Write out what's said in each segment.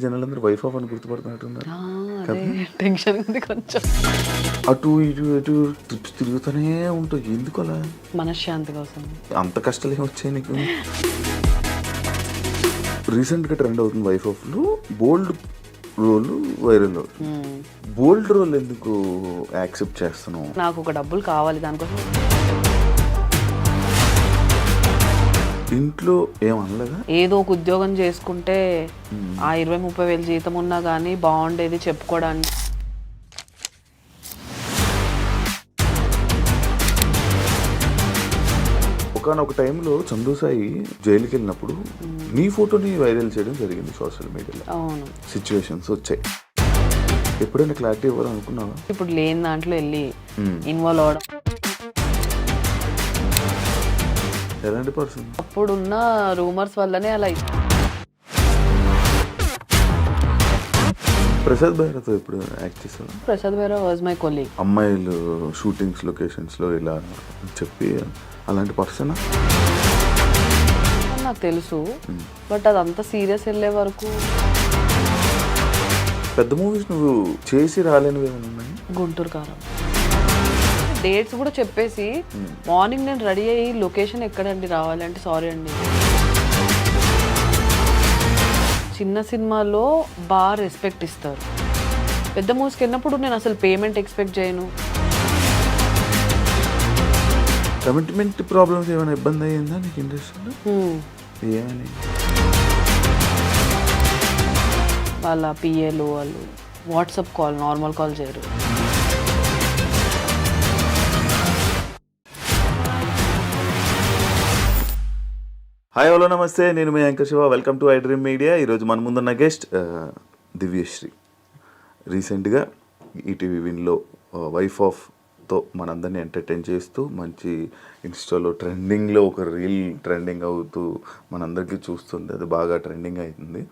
జనాలందరూ wife of అని గుర్తుపడుతున్నట్టున్నారు అదే టెన్షన్ ఉంది కొంచెం. అటు ఇటు ఇటు ట్రిప్స్ తిరుగుతూనే ఉంటాయి, ఎందుకు అలా? మనశ్శాంతి కోసం. అంత కష్టాలు ఏమి వచ్చాయి నీకు? రీసెంట్గా ట్రెండ్ అవుతుంది వైఫ్ ఆఫ్లో బోల్డ్ రోల్ వైరల్ అవుతుంది. బోల్డ్ రోల్ ఎందుకు యాక్సెప్ట్ చేస్తున్నావు? నాకు ఒక డబ్బులు కావాలి దానికోసం. ఇంట్లో ఏమనలేదా? ఏదో ఒక ఉద్యోగం చేసుకుంటే ఆ 20-30 వేలు జీతం ఉన్నా కానీ బాగుండేది చెప్పుకోవడానికి. ఒకనొక టైంలో చందు సాయి జైలుకి వెళ్ళినప్పుడు నీ ఫోటోని వైరల్ చేయడం జరిగింది సోషల్ మీడియాలో. అవును, సిచ్యువేషన్స్ వచ్చాయి. ఎప్పుడైనా క్లారిటీ ఇవ్వాలనుకున్నావా? ఇప్పుడు లేని దాంట్లో వెళ్ళి ఇన్వాల్వ్ అవడం. ఎలాంటి పర్సన్? అప్పుడున్న రూమర్స్ వల్లనే అలా. ప్రసాద్ బైరాతో ఇప్పుడు యాక్ట్ చేశాను. Prasad Baira was my colleague. అమ్మాయిలు షూటింగ్స్ లొకేషన్స్లో ఇలా చెప్పి అలాంటి పర్సన్ నాకు తెలుసు, బట్ అదంతా సీరియస్ వెళ్ళే వరకు. పెద్ద మూవీస్ నువ్వు చేసి రాలేనివి ఏమైనా ఉన్నాయి? గుంటూరు కారం డేట్స్ కూడా చెప్పేసి మార్నింగ్ నేను రెడీ అయ్యి లొకేషన్ ఎక్కడండి రావాలంటే సారీ అండి. చిన్న సినిమాలో బాగా రెస్పెక్ట్ ఇస్తారు, పెద్ద మూవీస్కి వెళ్ళినప్పుడు నేను అసలు పేమెంట్ ఎక్స్పెక్ట్ చేయను. కమిట్మెంట్ ప్రాబ్లమ్స్ ఏమైనా ఇబ్బంది అయ్యిందా నీకు ఇండస్ట్రీలో? ఏమని? వాళ్ళ పిఏలు వాళ్ళు వాట్సాప్ కాల్, నార్మల్ కాల్ చేయరు. హాయ్ హలో నమస్తే, నేను మీ anchor Shiva. Welcome to I dream media. ఈరోజు మన ముందున్న గెస్ట్ దివ్యశ్రీ. రీసెంట్గా ఈటీవీ విన్లో వైఫ్ ఆఫ్తో మనందరినీ ఎంటర్టైన్ చేస్తూ మంచి ఇన్స్టాలో ట్రెండింగ్లో ఒక రీల్ ట్రెండింగ్ అవుతూ మనందరికీ చూస్తుంది, అది బాగా ట్రెండింగ్ అవుతుంది.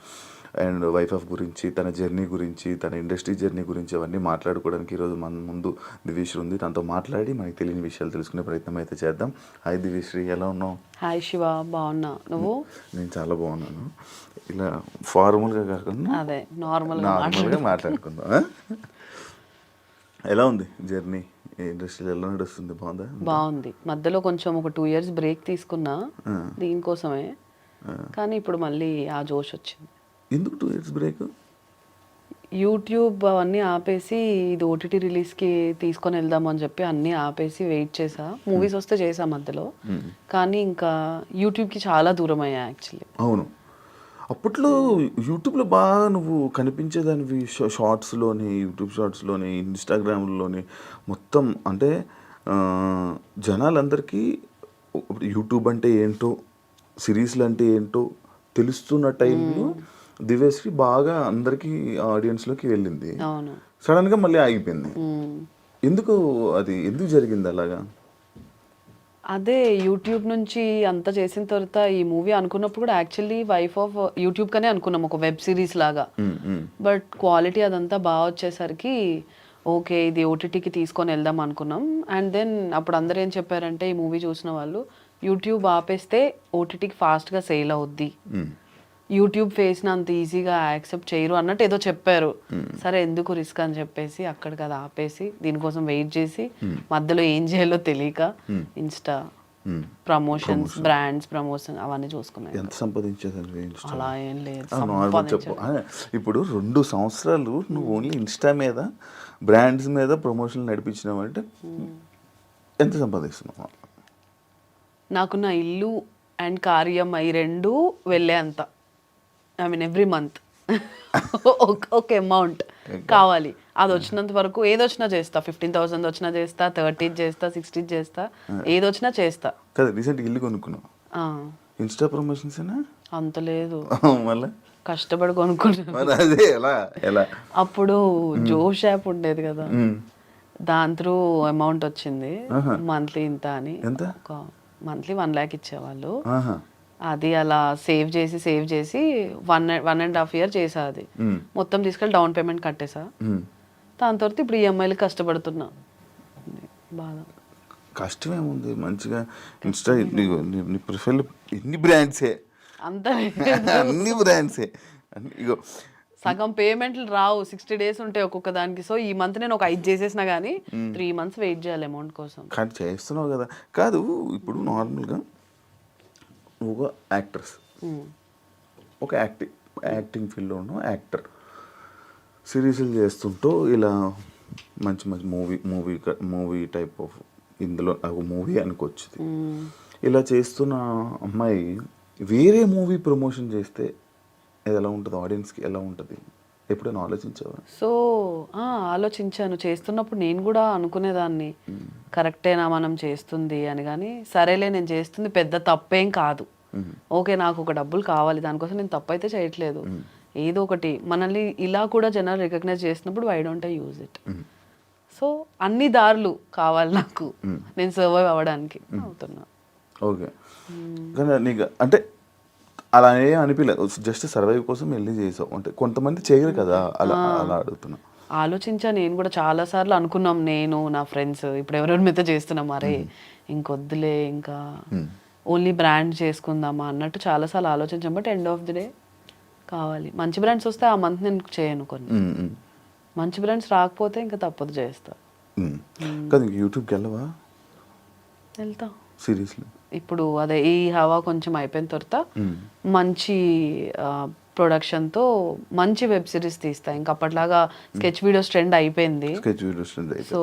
అండ్ వైఫ్ ఆఫ్ గురించి, తన జర్నీ గురించి, తన ఇండస్ట్రీ జర్నీ గురించి అవన్నీ మాట్లాడుకోవడానికి ఈరోజు మన ముందు దివ్యశ్రీ ఉంది. తనతో మాట్లాడి మనకి తెలియని విషయాలు తెలుసుకునే ప్రయత్నం అయితే చేద్దాం. హాయ్ దివ్యశ్రీ, ఎలా ఉన్నావు? హాయ్ శివ, బాగున్నా, నువ్వు? నేను చాలా బాగున్నాను. ఇలా ఫార్మల్గా కాకుండా అదే నార్మల్గా మాట్లాడుకుందాం. ఎలా ఉంది జర్నీ? ఇండస్ట్రీలో ఎలా నడుస్తుంది? బాగుందా? బాగుంది. మధ్యలో కొంచెం ఒక 2 years బ్రేక్ తీసుకున్నా దీనికోసమే, కానీ ఇప్పుడు మళ్ళీ ఆ జోష్ వచ్చింది. ఎందుకు 2 years బ్రేక్? యూట్యూబ్ అవన్నీ ఆపేసి ఇది ఓటీటీ రిలీజ్కి తీసుకొని వెళ్దాము అని చెప్పి అన్నీ ఆపేసి వెయిట్ చేసా. మూవీస్ వస్తే చేసా మధ్యలో, కానీ ఇంకా యూట్యూబ్కి చాలా దూరం అయ్యా యాక్చువల్లీ. అవును, అప్పట్లో యూట్యూబ్లో బాగా నువ్వు కనిపించేదానివి. షార్ట్స్లోని, యూట్యూబ్ షార్ట్స్లోని, ఇన్స్టాగ్రామ్లోని మొత్తం. అంటే జనాలందరికీ యూట్యూబ్ అంటే ఏంటో, సిరీస్లు అంటే ఏంటో తెలుస్తున్న టైంలో దివ్యశ్రీ బాగా అందరికీ ఆడియన్స్లోకి వెళ్ళింది. సడన్గా మళ్ళీ ఆగిపోయింది. ఎందుకు? అది ఎందుకు జరిగింది అలాగా? అదే యూట్యూబ్ నుంచి అంతా చేసిన తర్వాత ఈ మూవీ అనుకున్నప్పుడు కూడా యాక్చువల్లీ వైఫ్ ఆఫ్ యూట్యూబ్ కనే అనుకున్నాం, ఒక వెబ్ సిరీస్ లాగా. బట్ క్వాలిటీ అదంతా బాగా వచ్చేసరికి ఓకే ఇది ఓటీటీకి తీసుకొని వెళ్దాం అనుకున్నాం. అండ్ దెన్ అప్పుడు అందరూ ఏం చెప్పారంటే, ఈ మూవీ చూసిన వాళ్ళు యూట్యూబ్ ఆపేస్తే ఓటీటీకి ఫాస్ట్గా సేల్ అవుద్ది, యూట్యూబ్ ఫేస్ని అంత ఈజీగా యాక్సెప్ట్ చేయరు అన్నట్టు ఏదో చెప్పారు. సరే ఎందుకు రిస్క్ అని చెప్పేసి అక్కడికి అది ఆపేసి దీనికోసం వెయిట్ చేసి మధ్యలో ఏం చేయాలో తెలియక ఇన్స్టా ప్రమోషన్స్, బ్రాండ్స్ ప్రమోషన్ అవన్నీ చూసుకున్నాయి. ఎంత సంపాదించేది? అలా ఏం లేదు. చెప్పు. ఇప్పుడు 2 సంవత్సరాలు నువ్వు ఓన్లీ ఇన్స్టా మీద, బ్రాండ్స్ మీద ప్రమోషన్లు నడిపించినావు అంటే ఎంత సంపాదిస్తున్నావు? నాకు నా ఇల్లు అండ్ కార్యం ఈ 2 వెళ్ళే అంత, ఐ మీన్ ఎవ్రీ మంత్ ఒక అమౌంట్ కావాలి. అది వచ్చినంత వరకు ఏదొచ్చినా చేస్తా. 15,000 వచ్చినా చేస్తా, 30 చేస్తా, 60 చేస్తా, ఏదొచ్చినా చేస్తా. కదా రీసెంట్ ఇల్లు కొనుక్కున్నావు, ఇన్స్టా ప్రమోషన్స్ అంత లేదు, మళ్ళీ కష్టపడి కొనుక్కున్నాను. అదే ఎలా అప్పుడు జోష్ యాప్ ఉండేది కదా, దాని త్రూ అమౌంట్ వచ్చింది మంత్లీ ఇంత అని. ఒక మంత్లీ 1 lakh ఇచ్చేవాళ్ళు. అది అలా సేవ్ చేసి 1.5 year చేసా. అది మొత్తం తీసుకెళ్ళి డౌన్ పేమెంట్ కట్టేసా. దాని తర్వాత ఇప్పుడు ఈఎంఐలు కష్టపడుతున్నా. బాగా కష్టమేముంది, మంచిగా ఇన్స్టా నీ ప్రొఫైల్ ఎన్ని బ్రాండ్సే, అంతా అన్ని బ్రాండ్సే. ఇగో సగం పేమెంట్లు రావు, 60 days ఉంటాయి ఒక్కొక్క దానికి. సో ఈ మంత్ నేను ఒక 5 చేసేసినా కానీ 3 months వెయిట్ చేయాలి అమౌంట్ కోసం. కానీ చేస్తున్నావు కదా. కాదు ఇప్పుడు నార్మల్గా నువ్వు ఒక యాక్ట్రెస్, ఒక యాక్టింగ్ ఫీల్డ్లో ఉన్న యాక్టర్, సిరీస్లు చేస్తుంటూ ఇలా మంచి మంచి మూవీ టైప్ ఆఫ్ ఇందులో ఒక మూవీ అనుకొచ్చింది. ఇలా చేస్తున్న అమ్మాయి వేరే మూవీ ప్రమోషన్ చేస్తే అది ఎలా ఉంటుంది, ఆడియన్స్కి ఎలా ఉంటుంది, ఎప్పుడైనా ఆలోచించావా? సో ఆలోచించాను. చేస్తున్నప్పుడు నేను కూడా అనుకునేదాన్ని కరెక్టేనా మనం చేస్తుంది అని. కానీ సరేలే నేను చేస్తుంది పెద్ద తప్పేం కాదు, ఓకే నాకు ఒక డబ్బులు కావాలి, దానికోసం నేను తప్పు అయితే చేయట్లేదు. ఏదో ఒకటి మనల్ని ఇలా కూడా జనాలు రికగ్నైజ్ చేసినప్పుడు why don't I use it. So అన్ని దారులు కావాలి నాకు నేను సర్వైవ్ అవ్వడానికి అవుతున్నా. ఓకే, కానీ నీకు అంటే అలా ఏం అనిపించలేదు, జస్ట్ సర్వైవ్ కోసం వెళ్ళి చేసావు అంటే కొంతమంది చేయరు కదా, అలా అలా అడుగుతున్నా. ఆలోచించా నేను కూడా చాలా సార్లు అనుకున్నాం, నేను నా ఫ్రెండ్స్ ఇప్పుడు ఎవరెవరి మీద చేస్తున్నాం, అరే ఇంకొద్దులే ఇంకా ఓన్లీ బ్రాండ్ చేసుకుందామా అన్నట్టు చాలాసార్లు ఆలోచించాం. But end of the day కావాలి మంచి బ్రాండ్స్ వస్తే ఆ మంత్ నేను చేయను, కొన్ని మంచి బ్రాండ్స్ రాకపోతే ఇంకా తప్పదు చేస్తా. కదా యూట్యూబ్కి వెళ్ళవా? వెళ్తా సీరియస్లీ. ఇప్పుడు అదే ఈ హవా కొంచెం అయిపోయిన తర్వాత మంచి ప్రొడక్షన్తో మంచి వెబ్ సిరీస్ తీస్తా. ఇంకా అప్పట్లాగా స్కెచ్ వీడియోస్ ట్రెండ్ అయిపోయింది, సో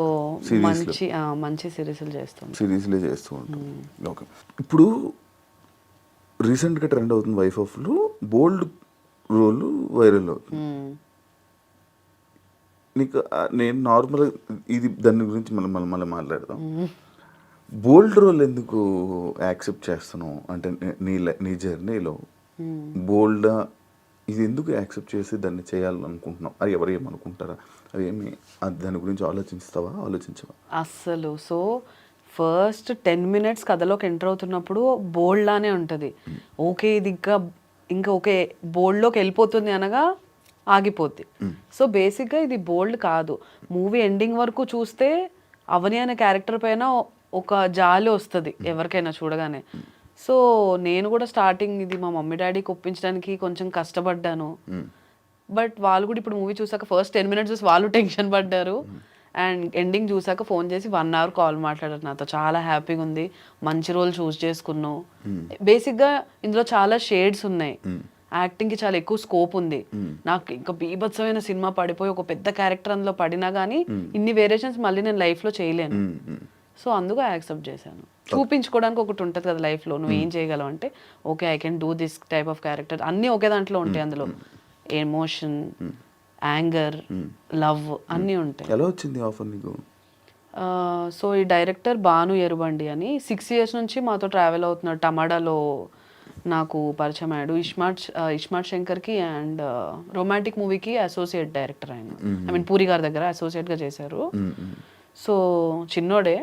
మంచి సిరీస్లు చేస్తాం, సిరీస్లే చేస్తూ ఉంటాం. ఓకే, ఇప్పుడు రీసెంట్గా ట్రెండ్ అవుతుంది వైఫ్ ఆఫ్లో బోల్డ్ రోల్ వైరల్ అవుతుంది. నీకు నేను నార్మల్గా ఇది దాని గురించి మళ్ళీ మాట్లాడదాం. బోల్డ్ రోల్ ఎందుకు యాక్సెప్ట్ చేస్తున్నావు అంటే నీ జర్నీలో బోల్డ్ ఇది ఎందుకు యాక్సెప్ట్ చేసి దాన్ని చేయాలనుకుంటున్నావు? అది ఎవరు ఏమనుకుంటారా అవి ఏమి దాని గురించి ఆలోచించవా అస్సలు? సో ఫస్ట్ 10 minutes కథలోకి ఎంటర్ అవుతున్నప్పుడు బోల్డ్ లానే ఉంటుంది. ఓకే ఇది ఇంకా ఓకే బోల్డ్లోకి వెళ్ళిపోతుంది అనగా ఆగిపోద్ది. సో బేసిక్గా ఇది బోల్డ్ కాదు. మూవీ ఎండింగ్ వరకు చూస్తే అవని అనే క్యారెక్టర్ పైన ఒక జాలి వస్తుంది ఎవరికైనా చూడగానే. సో నేను కూడా స్టార్టింగ్ ఇది మా మమ్మీ డాడీకి ఒప్పించడానికి కొంచెం కష్టపడ్డాను. బట్ వాళ్ళు కూడా ఇప్పుడు మూవీ చూసాక ఫస్ట్ 10 minutes చూసి వాళ్ళు టెన్షన్ పడ్డారు. అండ్ ఎండింగ్ చూసాక ఫోన్ చేసి 1 hour కాల్ మాట్లాడారు నాతో. చాలా హ్యాపీగా ఉంది, మంచి రోల్ చూస్ చేసుకున్నావు. బేసిక్గా ఇందులో చాలా షేడ్స్ ఉన్నాయి, యాక్టింగ్కి చాలా ఎక్కువ స్కోప్ ఉంది. నాకు ఇంకా బీభత్సమైన సినిమా పడిపోయి ఒక పెద్ద క్యారెక్టర్ అందులో పడినా కానీ ఇన్ని వేరియేషన్స్ మళ్ళీ నేను లైఫ్లో చేయలేను. సో అందుకు యాక్సెప్ట్ చేశాను. చూపించుకోవడానికి ఒకటి ఉంటుంది కదా లైఫ్లో, నువ్వు ఏం చేయగలవు అంటే okay I can do this type of character. అన్నీ ఒకే దాంట్లో ఉంటాయి, అందులో ఎమోషన్, యాంగర్, లవ్ అన్నీ ఉంటాయి. ఎలా వచ్చింది ఆఫర్ నీకు? సో ఈ డైరెక్టర్ భాను ఎరుబండి అని 6 years నుంచి మాతో ట్రావెల్ అవుతున్నాడు. టమాడాలో నాకు పరిచయం అయ్యాడు. ఇస్మార్ట్ శంకర్కి అండ్ రొమాంటిక్ మూవీకి అసోసియేట్ డైరెక్టర్ ఆయన. ఐ మీన్ పూరి గారి దగ్గర అసోసియేట్గా చేశారు. సో చిన్నోడే,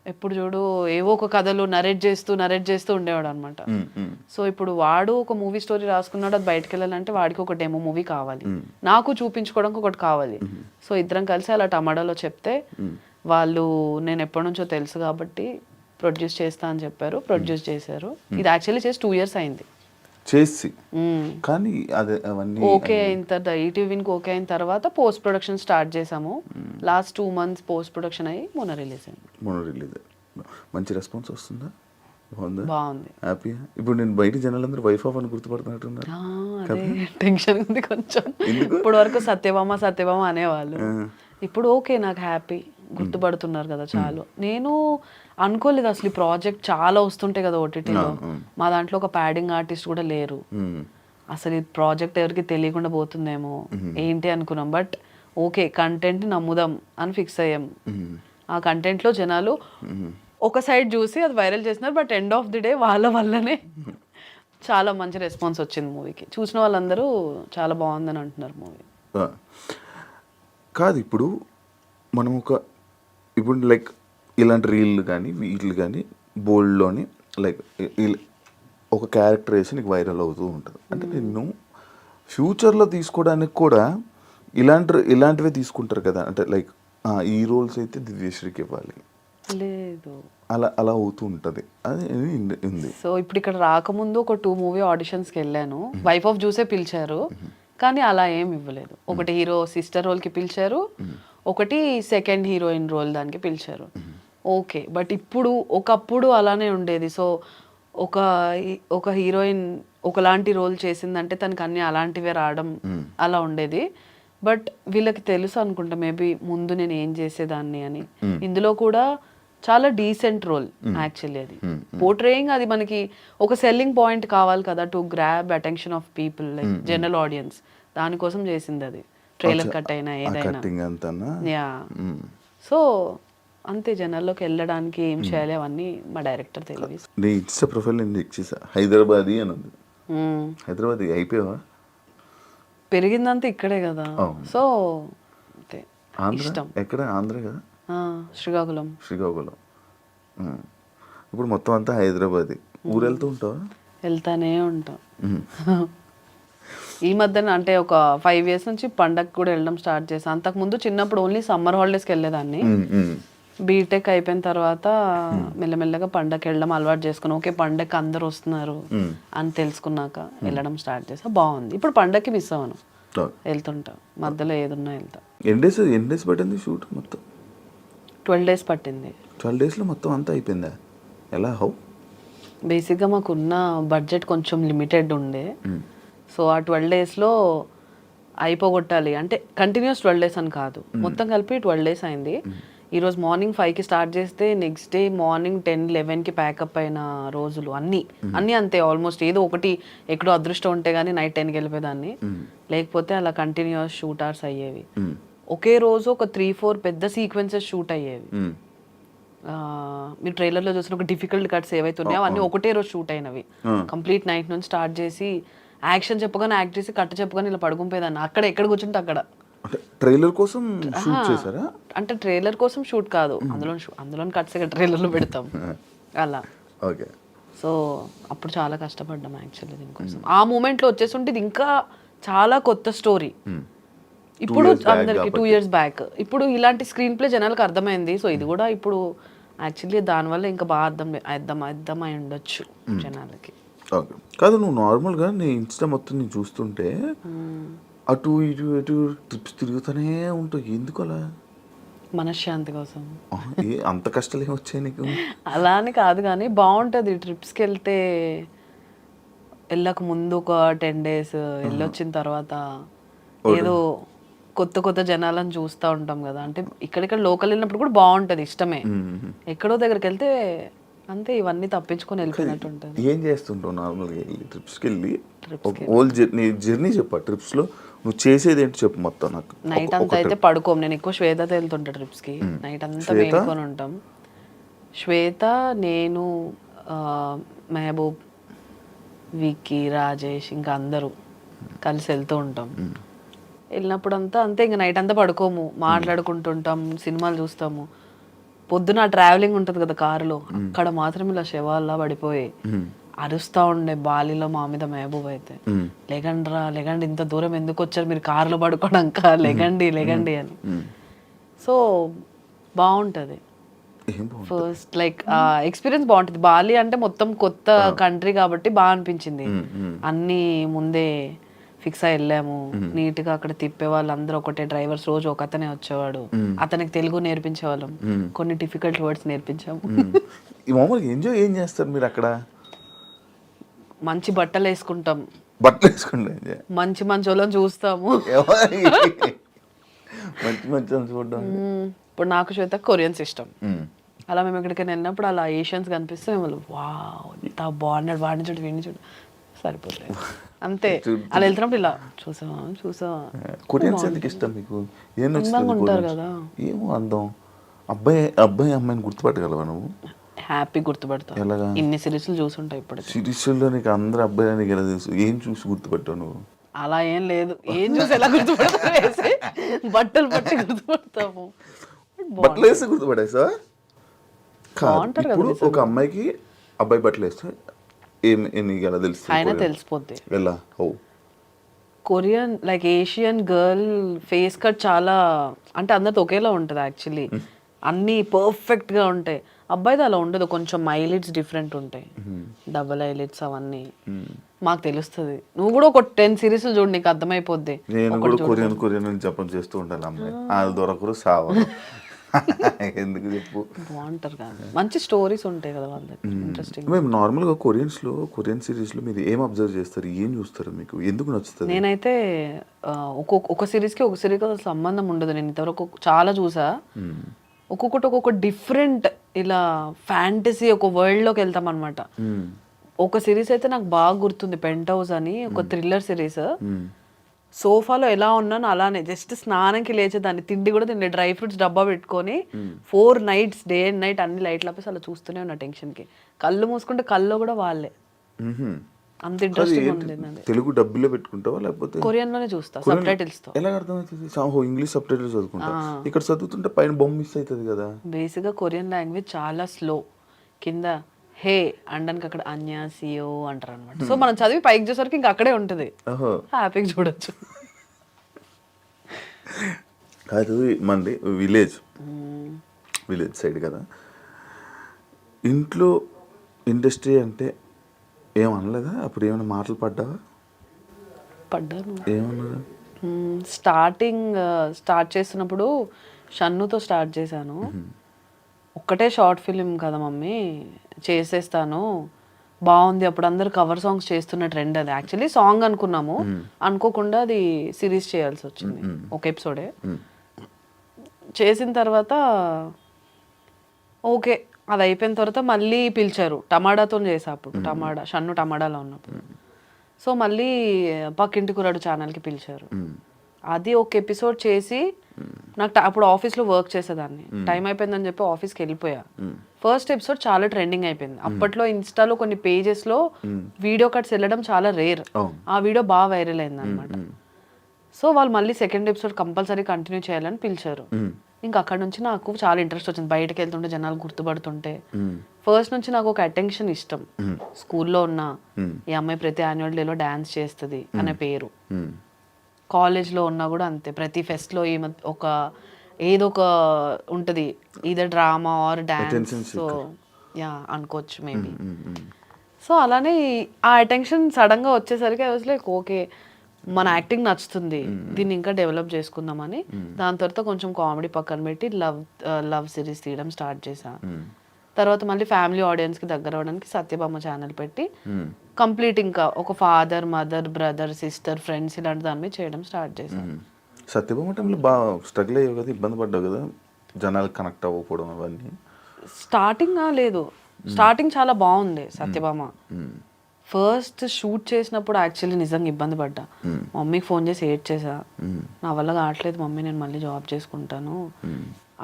ఎప్పుడు చూడు ఏవో ఒక కథలు నరేట్ చేస్తూ ఉండేవాడు అనమాట. సో ఇప్పుడు వాడు ఒక మూవీ స్టోరీ రాసుకున్నాడు, అది బయటకు వెళ్ళాలంటే వాడికి ఒక డెమో మూవీ కావాలి, నాకు చూపించుకోవడానికి ఒకటి కావాలి. సో ఇద్దరం కలిసి అలా టమాటాలో చెప్తే వాళ్ళు నేను ఎప్పటి నుంచో తెలుసు కాబట్టి ప్రొడ్యూస్ చేస్తా అని చెప్పారు. ప్రొడ్యూస్ చేశారు. ఇది యాక్చువల్లీ చేసి 2 years అయింది చేసి. కానీ అదే అవన్నీ ఓకే అయిన తర్వాత ఈటీవీకి ఓకే అయిన తర్వాత పోస్ట్ ప్రొడక్షన్ స్టార్ట్ చేసాము. లాస్ట్ 2 months పోస్ట్ ప్రొడక్షన్ అయ్యి మొన్న రిలీజ్ అయింది. మంచి రెస్పాన్స్ వస్తుందా? బాగుంది, హ్యాపీ. ఇప్పుడు నేను బయట జనాలందరూ వైఫ్ ఆఫ్ అని గుర్తుపడుతున్నట్టున్నారు. అదే టెన్షన్ ఉంది కొంచెం. ఇప్పుడు వరకు సత్యభామ అనేవాళ్ళు, ఇప్పుడు ఓకే నాకు హ్యాపీ, గుర్తుపడుతున్నారు కదా చాలు. నేను అనుకోలేదు అసలు ఈ ప్రాజెక్ట్ చాలా వస్తుంటాయి కదా ఓటీటీలో, మా దాంట్లో ఒక ప్యాడింగ్ ఆర్టిస్ట్ కూడా లేరు. అసలు ఈ ప్రాజెక్ట్ ఎవరికి తెలియకుండా పోతుందేమో ఏంటి అనుకున్నాం. బట్ ఓకే కంటెంట్ నమ్ముదాం అని ఫిక్స్ అయ్యాం. ఆ కంటెంట్లో జనాలు ఒక సైడ్ చూసి అది వైరల్ చేస్తున్నారు. But end of the day వాళ్ళ వల్లనే చాలా మంచి రెస్పాన్స్ వచ్చింది మూవీకి. చూసిన వాళ్ళందరూ చాలా బాగుందని అంటున్నారు మూవీ. కాదు ఇప్పుడు మనం ఇప్పుడు లైక్ ఇలాంటి రీల్ కానీ వీళ్ళు కానీ బోల్డ్లోని లైక్ ఒక క్యారెక్టర్ వేసి నీకు వైరల్ అవుతూ ఉంటుంది. అంటే నిన్ను ఫ్యూచర్లో తీసుకోవడానికి కూడా ఇలాంటివే తీసుకుంటారు కదా. అంటే లైక్ ఈ రోల్స్ అయితే దివ్యశ్రీకి ఇవ్వాలి, లేదు అలా అవుతూ ఉంటుంది. అది ఉంది. సో ఇప్పుడు ఇక్కడ రాకముందు ఒక 2 movie ఆడిషన్స్కి వెళ్ళాను. వైఫ్ ఆఫ్ చూసే పిలిచారు. కానీ అలా ఏం ఇవ్వలేదు. ఒకటి హీరో సిస్టర్ రోల్కి పిలిచారు, ఒకటి సెకండ్ హీరోయిన్ రోల్ దానికి పిలిచారు. ఓకే, బట్ ఇప్పుడు ఒకప్పుడు అలానే ఉండేది. సో ఒక హీరోయిన్ ఒకలాంటి రోల్ చేసిందంటే తనకి అన్ని అలాంటివే రావడం అలా ఉండేది. బట్ వీళ్ళకి తెలుసు అనుకుంటా మేబీ ముందు నేను ఏం చేసేదాన్ని అని. ఇందులో కూడా చాలా డీసెంట్ రోల్ యాక్చువల్లీ. అది పోర్ట్రేయింగ్, అది మనకి ఒక సెల్లింగ్ పాయింట్ కావాలి కదా, to grab attention of people, like general audience. దానికోసం చేసింది అది, ట్రైలర్ కట్ అయినా ఏదైనా. యా, సో అంతే, జనాల్లోకి వెళ్ళడానికి ఏం చేయాలి అవన్నీ మా డైరెక్టర్ తెలివి. నీ ఇన్స్టా ప్రొఫైల్ నేను చెక్ చేసా, హైదరాబాదీ అని ఉంది. హైదరాబాద్ అయిపోయావా? పెరిగిందంతా ఇక్కడే కదా, సో అంతే. ఇష్టం ఎక్కడ? ఆంధ్ర కదా. శ్రీకాకుళం. ఇప్పుడు మొత్తం అంతా హైదరాబాద్. ఊరు వెళ్తూ ఉంటావా? వెళ్తానే ఉంటాం. ఈ మధ్యన అంటే ఒక 5 years నుంచి పండగకి కూడా వెళ్ళడం స్టార్ట్ చేశాను. అంతకుముందు చిన్నప్పుడు ఓన్లీ సమ్మర్ హాలిడేస్కి వెళ్ళేదాన్ని. బీటెక్ అయిపోయిన తర్వాత మెల్లమెల్లగా పండగకి వెళ్ళడం అలవాటు చేసుకుని, ఓకే పండగకి అందరు వస్తున్నారు అని తెలుసుకున్నాక వెళ్ళడం స్టార్ట్ చేసా. బాగుంది. ఇప్పుడు పండగకి మిస్ అవ్వను, వెళ్తుంటా, మధ్యలో ఏదున్నా వెళ్తా. ఎన్ని డేస్ పట్టింది షూట్ మొత్తం? 12 days పట్టింది. 12 daysలో మొత్తం అంతా అయిపోయిందా? ఎలా? హౌ? బేసిక్గా మాకున్న బడ్జెట్ కొంచెం లిమిటెడ్ ఉండే. సో ఆ 12 daysలో అయిపోగొట్టాలి అంటే, కంటిన్యూస్ 12 days అని కాదు, మొత్తం కలిపి 12 days అయింది. ఈరోజు మార్నింగ్ 5కి స్టార్ట్ చేస్తే నెక్స్ట్ డే మార్నింగ్ 10-11కి ప్యాకప్ అయిన రోజులు అన్నీ అంతే. ఆల్మోస్ట్ ఏదో ఒకటి ఎక్కడో అదృష్టం ఉంటే కానీ నైట్ 10కి వెళ్ళిపోయేదాన్ని, లేకపోతే అలా కంటిన్యూస్ షూట్ అవర్స్ అయ్యేవి. ఒకే రోజు ఒక 3-4 పెద్ద సీక్వెన్సెస్ షూట్ అయ్యేవి. మీరు ట్రైలర్లో చూసిన ఒక డిఫికల్ట్ కట్స్ ఏవైతే ఉన్నాయో అవన్నీ ఒకటే రోజు షూట్ అయినవి. కంప్లీట్ నైట్ నుంచి స్టార్ట్ చేసి యాక్షన్ చెప్పగానే యాక్ట్ చేసి కట్ చెప్పగానే ఇలా పడుకుంపోయేదాన్ని, అక్కడ ఎక్కడ కూర్చుంటే అక్కడ. ట్రైలర్ కోసం షూట్ చేశారా? అంటే ట్రైలర్ కోసం షూట్ కాదు, అందులో కట్స్ ట్రైలర్లో పెడతాం అలా. ఓకే. సో అప్పుడు చాలా కష్టపడ్డాం యాక్చువల్లీ దీనికోసం. ఆ మూమెంట్లో వచ్చేసి ఇది ఇంకా చాలా కొత్త స్టోరీ. ఇప్పుడు అందరికి 2 years బ్యాక్, ఇప్పుడు ఇలాంటి స్క్రీన్ ప్లే జనాలకు అర్థమైంది. సో ఇది కూడా ఇప్పుడు యాక్చువల్లీ దానివల్ల ఇంకా బాగా అర్థమై ఉండొచ్చు జనాలకి. ఓకే. కాదు, నువ్వు నార్మల్గా నీ ఇన్స్టా మొత్తం నేను చూస్తుంటే అటు ఇటు ట్రిప్స్ తిరుగుతూనే ఉంటావు, ఎందుకు అలా? మనశ్శాంతి కోసం. అంత కష్టాలు ఏమి వచ్చాయి నీకు? అలా అని కాదు కానీ బాగుంటుంది ట్రిప్స్కి వెళ్తే. వెళ్ళక ముందు ఒక 10 days వెళ్ళొచ్చిన తర్వాత ఏదో కొత్త జనాలను చూస్తూ ఉంటాం కదా. అంటే ఇక్కడిక్కడ లోకల్ వెళ్ళినప్పుడు కూడా బాగుంటుంది, ఇష్టమే. ఎక్కడో దగ్గరికి వెళ్తే అంతే, ఇవన్నీ తప్పించుకొని వెళ్ళిపోయినట్టు ఉంటుంది. ఏం చేస్తుంటావు నార్మల్గా ట్రిప్స్కి వెళ్ళి? జర్నీ చెప్పా, ట్రిప్స్లో నువ్వు చేసేది ఏంటి చెప్పు మొత్తం నాకు. నైట్ అంతా అయితే పడుకోం, నేను ఎక్కువ శ్వేతతో వెళ్తుంటా ట్రిప్స్కి. నైట్ అంతా మేలుకొని ఉంటాం. శ్వేత, నేను, మెహబూబ్, విక్కీ, రాజేష్, ఇంకా అందరూ కలిసి వెళ్తూ ఉంటాం. వెళ్ళినప్పుడు అంతా అంతే, ఇంకా నైట్ అంతా పడుకోము, మాట్లాడుకుంటుంటాం, సినిమాలు చూస్తాము. పొద్దున ట్రావెలింగ్ ఉంటుంది కదా కారులో, అక్కడ మాత్రం ఇలా శవాల్లా పడిపోయి అరుస్తా ఉండే బాలిలో మా మీద మెహబూబ్ అయితే, లెగండి ఇంత దూరం ఎందుకు వచ్చారు మీరు కారులో పడుకోవడాక, లెగండి అని. సో బాగుంటుంది. ఫస్ట్ లైక్ ఎక్స్పీరియన్స్ బాగుంటుంది. బాలి అంటే మొత్తం కొత్త కంట్రీ కాబట్టి బాగా అనిపించింది. అన్నీ ముందే ఫిక్స్ అయి వెళ్ళాము, నీట్ గా అక్కడ తిప్పే వాళ్ళు అందరూ ఒకటే, డ్రైవర్స్ రోజు ఒక అతనే వచ్చేవాడు, అతనికి తెలుగు నేర్పించేవాళ్ళం, కొన్ని డిఫికల్ట్ వర్డ్స్ నేర్పించాము. మామూలుగా ఎంజాయ్ ఏం చేస్తారు మీరు అక్కడ? మంచి బట్టలు వేసుకుంటాం, మంచి వాళ్ళని చూస్తాము. చూడడం. ఇప్పుడు నాకు శ్వేత కొరియన్స్ ఇష్టం. అలా మేము ఎక్కడికైనా వెళ్ళినప్పుడు అలా ఏషియన్స్ కనిపిస్తే మేము వావ్ ఇంత బాగున్నాడు, వాడిని చూడు వీడిని చూడు, సరిపోతుంది అంతే. అలా వెళ్తున్నప్పుడు ఇలా చూసావా. కొరియన్స్ ఎందుకు ఇష్టం మీకు? ఏం ఉంటారు కదా. ఏమో అందం. అబ్బాయి అమ్మాయిని గుర్తుపట్టగలవా నువ్వు? హ్యాపీ గుర్తుపడతావు. ఇన్ని సిరీస్లు చూసుంటావు ఇప్పుడు. సిరీస్లో నీకు అందరు అబ్బాయి నీకు ఎలా తెలుసు? ఏం చూసి గుర్తుపట్టావు నువ్వు? అలా ఏం లేదు, ఏం చూసి ఎలా గుర్తుపడతావు? బట్టలు బట్టి గుర్తుపడతాము. బట్టలు వేస్తే గుర్తుపడేసా? ఇప్పుడు ఒక అమ్మాయికి అబ్బాయి బట్టలు వేస్తే నీకు ఎలా తెలుసు? ఆయన తెలిసిపోద్ది. ఎలా? Korean like Asian girl face cut చాలా అంటే అందరితో ఒకేలా ఉంటుంది యాక్చువల్లీ, అన్నీ పర్ఫెక్ట్గా ఉంటాయి. అబ్బాయిది అలా ఉండదు, కొంచెం ఐలిడ్స్ డిఫరెంట్ ఉంటాయి, డబుల్ ఐలిడ్స్ అవన్నీ. మాకు తెలుస్తుంది. నువ్వు కూడా ఒక 10 సిరీస్లు చూడు, నీకు అర్థమైపోద్ది. నేను కూడా కొరియన్ అని జపం చేస్తూ ఉంటాను అమ్మాయి, వాళ్ళు దొరకరు సావరు. ఎందుకు చెప్పు, బాగుంటారు కదా, మంచి స్టోరీస్ ఉంటాయి కదా వాళ్ళకి, ఇంట్రెస్టింగ్. మేము నార్మల్గా కొరియన్ సిరీస్లో మీరు ఏం అబ్జర్వ్ చేస్తారు, ఏం చూస్తారు, మీకు ఎందుకు నచ్చుతుంది? నేనైతే ఒక సిరీస్కి సంబంధం ఉండదు. నేను ఇంతవరకు చాలా చూసా. ఒక్కొక్కటి ఒక్కొక్క డిఫరెంట్ ఇలా ఫ్యాంటసీ ఒక వరల్డ్లోకి వెళ్తాం అనమాట. ఒక సిరీస్ అయితే నాకు బాగా గుర్తుంది, పెంట్ హౌస్ అని, ఒక థ్రిల్లర్ సిరీస్. సోఫాలో ఎలా ఉన్నాను అలానే జస్ట్ స్నానంకి లేచేదాన్ని, తిండి కూడా తినలేదు, డ్రై ఫ్రూట్స్ డబ్బా పెట్టుకొని 4 nights డే అండ్ నైట్ అన్ని లైట్లు ఆపేసి అలా చూస్తూనే ఉన్నా టెన్షన్కి. కళ్ళు మూసుకుంటే కళ్ళు కూడా వాళ్ళే, అంత ఇంట్రెస్టింగ్ ఉంది. తెలుగు డబ్బులో పెట్టుకుంటావా లేకపోతే కొరియన్ లోనే చూస్తా సబ్ టైటిల్స్ తో? ఎలా అర్థమవుతుంది? ఇంగ్లీష్ సబ్ టైటిల్స్ చదువుకుంటా, ఇక్కడ చదువుతుంటే పైన బొమ్మ మిస్ అవుతుంది కదా. బేసిక్ గా కొరియన్ లాంగ్వేజ్ చాలా స్లో. కింద హే అనడానికి అక్కడ అన్యాసియో అంటారు అనమాట. సో మనం చదివి పైకి చూసరికి ఇంకా అక్కడే ఉంటుంది, హ్యాపీగా చూడొచ్చు. కాదు మంది విలేజ్ సైడ్ కదా, ఇంట్లో ఇండస్ట్రీ అంటే ఏమనలేదా? అప్పుడు ఏమైనా మాటలు పడ్డావా? పడ్డాను. ఏమన్నా? స్టార్ట్ చేస్తున్నప్పుడు షన్నుతో స్టార్ట్ చేశాను. ఒక్కటే షార్ట్ ఫిలిం కదా మమ్మీ, చేసేస్తాను, బాగుంది. అప్పుడు అందరు కవర్ సాంగ్స్ చేస్తున్న ట్రెండ్ అది. యాక్చువల్లీ సాంగ్ అనుకున్నాము, అనుకోకుండా అది సిరీస్ చేయాల్సి వచ్చింది, ఒక ఎపిసోడే. చేసిన తర్వాత ఓకే, అది అయిపోయిన తర్వాత మళ్ళీ పిలిచారు, టమాటాతో చేసా అప్పుడు, షన్ను టమాటాలో ఉన్నప్పుడు. సో మళ్ళీ పక్కింటి కురాడు ఛానల్కి పిలిచారు. అది ఒక ఎపిసోడ్ చేసి నాకు అప్పుడు ఆఫీస్లో వర్క్ చేసేదాన్ని, టైం అయిపోయిందని చెప్పి ఆఫీస్కి వెళ్ళిపోయా. ఫస్ట్ ఎపిసోడ్ చాలా ట్రెండింగ్ అయిపోయింది. అప్పట్లో ఇన్స్టాలో కొన్ని పేజెస్లో వీడియో కట్స్ వెళ్ళడం చాలా రేర్, ఆ వీడియో బాగా వైరల్ అయింది అనమాట. సో వాళ్ళు మళ్ళీ సెకండ్ ఎపిసోడ్ కంపల్సరీ కంటిన్యూ చేయాలని పిలిచారు. ఇంకా అక్కడ నుంచి నాకు చాలా ఇంట్రెస్ట్ వచ్చింది, బయటకు వెళ్తుంటే జనాలు గుర్తుపడుతుంటే. ఫస్ట్ నుంచి నాకు ఒక అటెన్షన్ ఇష్టం. స్కూల్లో ఉన్న ఈ అమ్మాయి ప్రతి యాన్యువల్ డేలో డాన్స్ చేస్తుంది అనే పేరు, కాలేజ్లో ఉన్నా కూడా అంతే, ప్రతి ఫెస్ట్లో ఏదో ఒక ఉంటుంది, either drama or dance. So yeah అనుకోవచ్చు మేబీ. సో అలానే ఆ అటెన్షన్ సడన్గా వచ్చేసరికి ఐ వాజ్ లైక్ ఓకే, మన యాక్టింగ్ నచ్చుతుంది, దీన్ని ఇంకా డెవలప్ చేసుకుందామని. దాని తర్వాత కొంచెం కామెడీ పక్కన పెట్టి లవ్ సిరీస్ తీయడం స్టార్ట్ చేశా. తర్వాత మళ్ళీ ఫ్యామిలీ ఆడియన్స్కి దగ్గర అవ్వడానికి సత్యభామ ఛానల్ పెట్టి కంప్లీట్ ఇంకా ఒక father, mother, brother, sister, friends ఇలాంటి దాని మీద చేయడం స్టార్ట్ చేశాను. సత్యభామ టైంలో బాగా స్ట్రగుల్ అయ్యావు కదా, ఇబ్బంది పడ్డావు కదా, జనాలు కనెక్ట్ అవ్వకపోవడం అవన్నీ? స్టార్టింగ్ చాలా బాగుంది సత్యభామ. ఫస్ట్ షూట్ చేసినప్పుడు యాక్చువల్లీ నిజంగా ఇబ్బంది పడ్డా. మమ్మీకి ఫోన్ చేసి ఏడ్ చేసా, నా వల్ల కావట్లేదు మమ్మీ, నేను మళ్ళీ జాబ్ చేసుకుంటాను.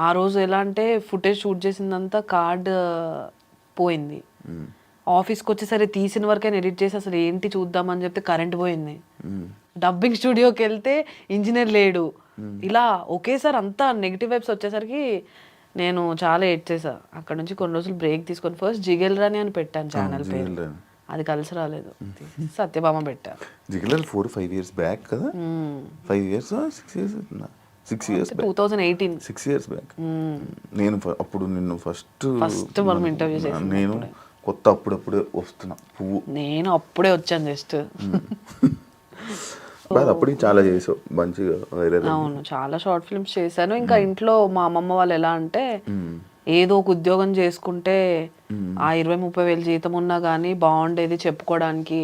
ఆ రోజు ఎలా అంటే ఫుటేజ్ షూట్ చేసిందంతా కార్డ్ పోయింది. ఆఫీస్కి వచ్చేసరి తీసిన వరకైనా ఎడిట్ చేసి అసలు ఏంటి చూద్దామని చెప్తే కరెంట్ పోయింది. డబ్బింగ్ స్టూడియోకి వెళ్తే ఇంజనీర్ లేడు. ఇలా ఒకేసారి అంతా నెగిటివ్ వైబ్స్ వచ్చేసరికి నేను చాలా ఎడ్ చేసా. అక్కడ నుంచి కొన్ని రోజులు బ్రేక్ తీసుకొని ఫస్ట్ జిగెల్ రాని అని పెట్టాను ఛానల్ పేరు, అది కలిసి రాలేదు, సత్యభామ పెట్టా. జిగెల్ 4-5 years బ్యాక్ కదా, 5 years 6 years 2018 6 years బ్యాక్. నేను అప్పుడు నిన్ను ఫస్ట్ మనం ఇంటర్వ్యూ చేసాను. నేను కొత్త అప్పుడప్పుడే వస్తున్నా పువ్వు, నేను అప్పుడే వచ్చాను జస్ట్. అప్పటికి చాలా చేసావు మంచిగా వైరల్. అవును, చాలా షార్ట్ ఫిల్మ్స్ చేశాను. ఇంకా ఇంట్లో మా అమ్మమ్మ వాళ్ళు ఎలా అంటే ఏదో ఒక ఉద్యోగం చేసుకుంటే ఆ 20-30 వేలు జీతం ఉన్నా కానీ బాగుండేది చెప్పుకోవడానికి,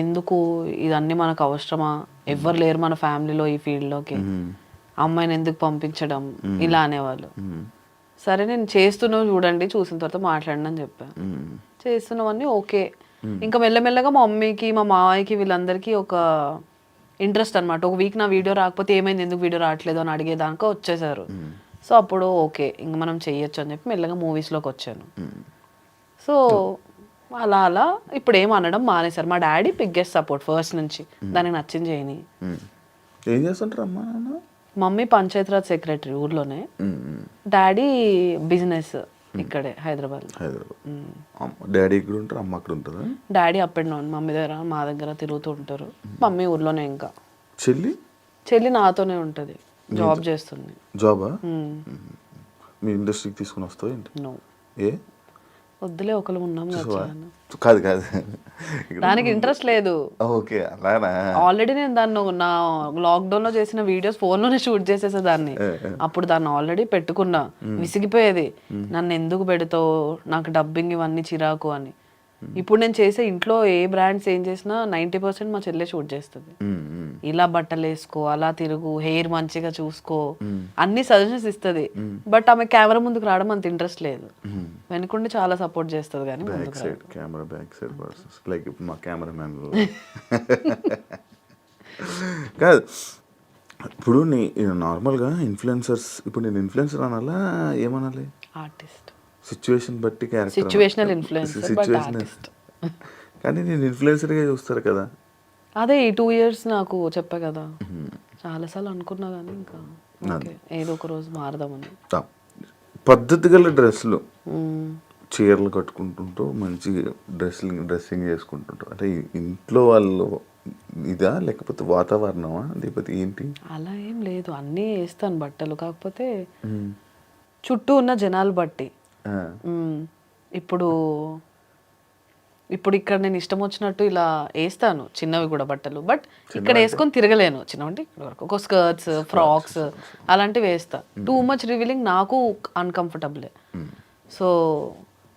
ఎందుకు ఇదన్నీ మనకు అవసరమా, ఎవ్వరు లేరు మన ఫ్యామిలీలో ఈ ఫీల్డ్లోకి, అమ్మాయిని ఎందుకు పంపించడం, ఇలా అనేవాళ్ళు. సరే నేను చేస్తున్నావు చూడండి, చూసిన తర్వాత మాట్లాడండి అని చెప్పాను. చేస్తున్నామని ఓకే. ఇంకా మెల్లమెల్లగా మా మమ్మీకి, మా మావయ్యకి, వీళ్ళందరికీ ఒక ఇంట్రెస్ట్ అనమాట. ఒక వీక్ నా వీడియో రాకపోతే ఏమైంది, ఎందుకు వీడియో రావట్లేదు అని అడిగేదాకా వచ్చేసారు. సో అప్పుడు ఓకే ఇంక మనం చెయ్యొచ్చు అని చెప్పి మెల్లగా మూవీస్లోకి వచ్చాను. సో అలా అలా ఇప్పుడు ఏం అనడం మానేశారు. మా డాడీ బిగ్గెస్ట్ సపోర్ట్ ఫస్ట్ నుంచి, దానికి నచ్చింది చేయని. ఏం చేస్తుంటారు అమ్మా నాన్న? మమ్మీ పంచాయతీరాజ్ సెక్రటరీ ఊర్లోనే, డాడీ బిజినెస్ ఇక్కడే హైదరాబాద్. డాడీ ఇక్కడ ఉంటారు, అమ్మ అక్కడ ఉంటుందా? Daddy up and down, mummy దగ్గర మా దగ్గర తిరుగుతూ ఉంటారు. మమ్మీ ఊర్లోనే. ఇంకా చెల్లి నాతోనే ఉంటుంది, జాబ్ చేస్తుంది. జాబా? మీ ఇండస్ట్రీకి తీసుకుని వస్తావు ఏంటి? నో, ఏ వద్దులే ఒకరు ఉన్నాం కదా చాలు. కాదు కాదు దానికి ఇంట్రెస్ట్ లేదు. ఓకే అలానా. ఆల్రెడీ నేను దాన్ని నా లాక్డౌన్ లో చేసిన వీడియోస్ ఫోన్ లోనే షూట్ చేసేసా దాన్ని. అప్పుడు దాన్ని ఆల్రెడీ పెట్టుకున్నా, విసిగిపోయేది. నన్ను ఎందుకు పెడతావు, నాకు డబ్బింగ్ ఇవన్నీ చిరాకు అని. ఇప్పుడు నేను చేసే ఇంట్లో ఏ బ్రాండ్స్ ఏం చేసినా 90% మా చెల్లె షూట్ చేస్తుంది. ఇలా బట్టలు వేసుకో, అలా తిరుగు, హెయిర్ మంచిగా చూసుకో, అన్ని సజెషన్స్ ఇస్తుంది. బట్ ఆమె కెమెరా ముందుకు రావడం అంత ఇంట్రెస్ట్ లేదు. వెనుకుండి చాలా సపోర్ట్ చేస్తుంది కానీ back side camera back side persons like ఇప్పుడు మా కెమెరా మ్యాన్ కాదు. ఇప్పుడు నీ నార్మల్గా ఇన్ఫ్లుయెన్సర్స్, ఇప్పుడు నేను ఇన్ఫ్లుయెన్సర్ అనాలా ఏమనాలి? ఆర్టిస్ట్. సిచ్యువేషన్ బట్టి character, situational influencer but artist. కానీ నేను ఇన్ఫ్లుయెన్సర్గా చూస్తారు కదా. అదే ఈ 2 years నాకు చెప్పా కదా, చాలాసార్లు అనుకున్నా కానీ ఇంకా ఓకే ఏదో ఒక రోజు మారదామని. పద్ధతి గల డ్రెస్సులు, చీరలు కట్టుకుంటుంటూ మంచి డ్రెస్సింగ్ చేసుకుంటుంటూ, అంటే ఇంట్లో వాళ్ళు ఇదా లేకపోతే వాతావరణమా లేకపోతే ఏంటి? అలా ఏం లేదు, అన్నీ వేస్తాను బట్టలు. కాకపోతే చుట్టూ ఉన్న జనాలు బట్టి. ఇప్పుడు ఇప్పుడు ఇక్కడ నేను ఇష్టం వచ్చినట్టు ఇలా వేస్తాను చిన్నవి కూడా బట్టలు, బట్ ఇక్కడ వేసుకొని తిరగలేను. చిన్నవంటే ఇక్కడ వరకు ఒక స్కర్ట్స్, ఫ్రాక్స్ అలాంటివి వేస్తా. టూ మచ్ రివీలింగ్ నాకు అన్కంఫర్టబులే. సో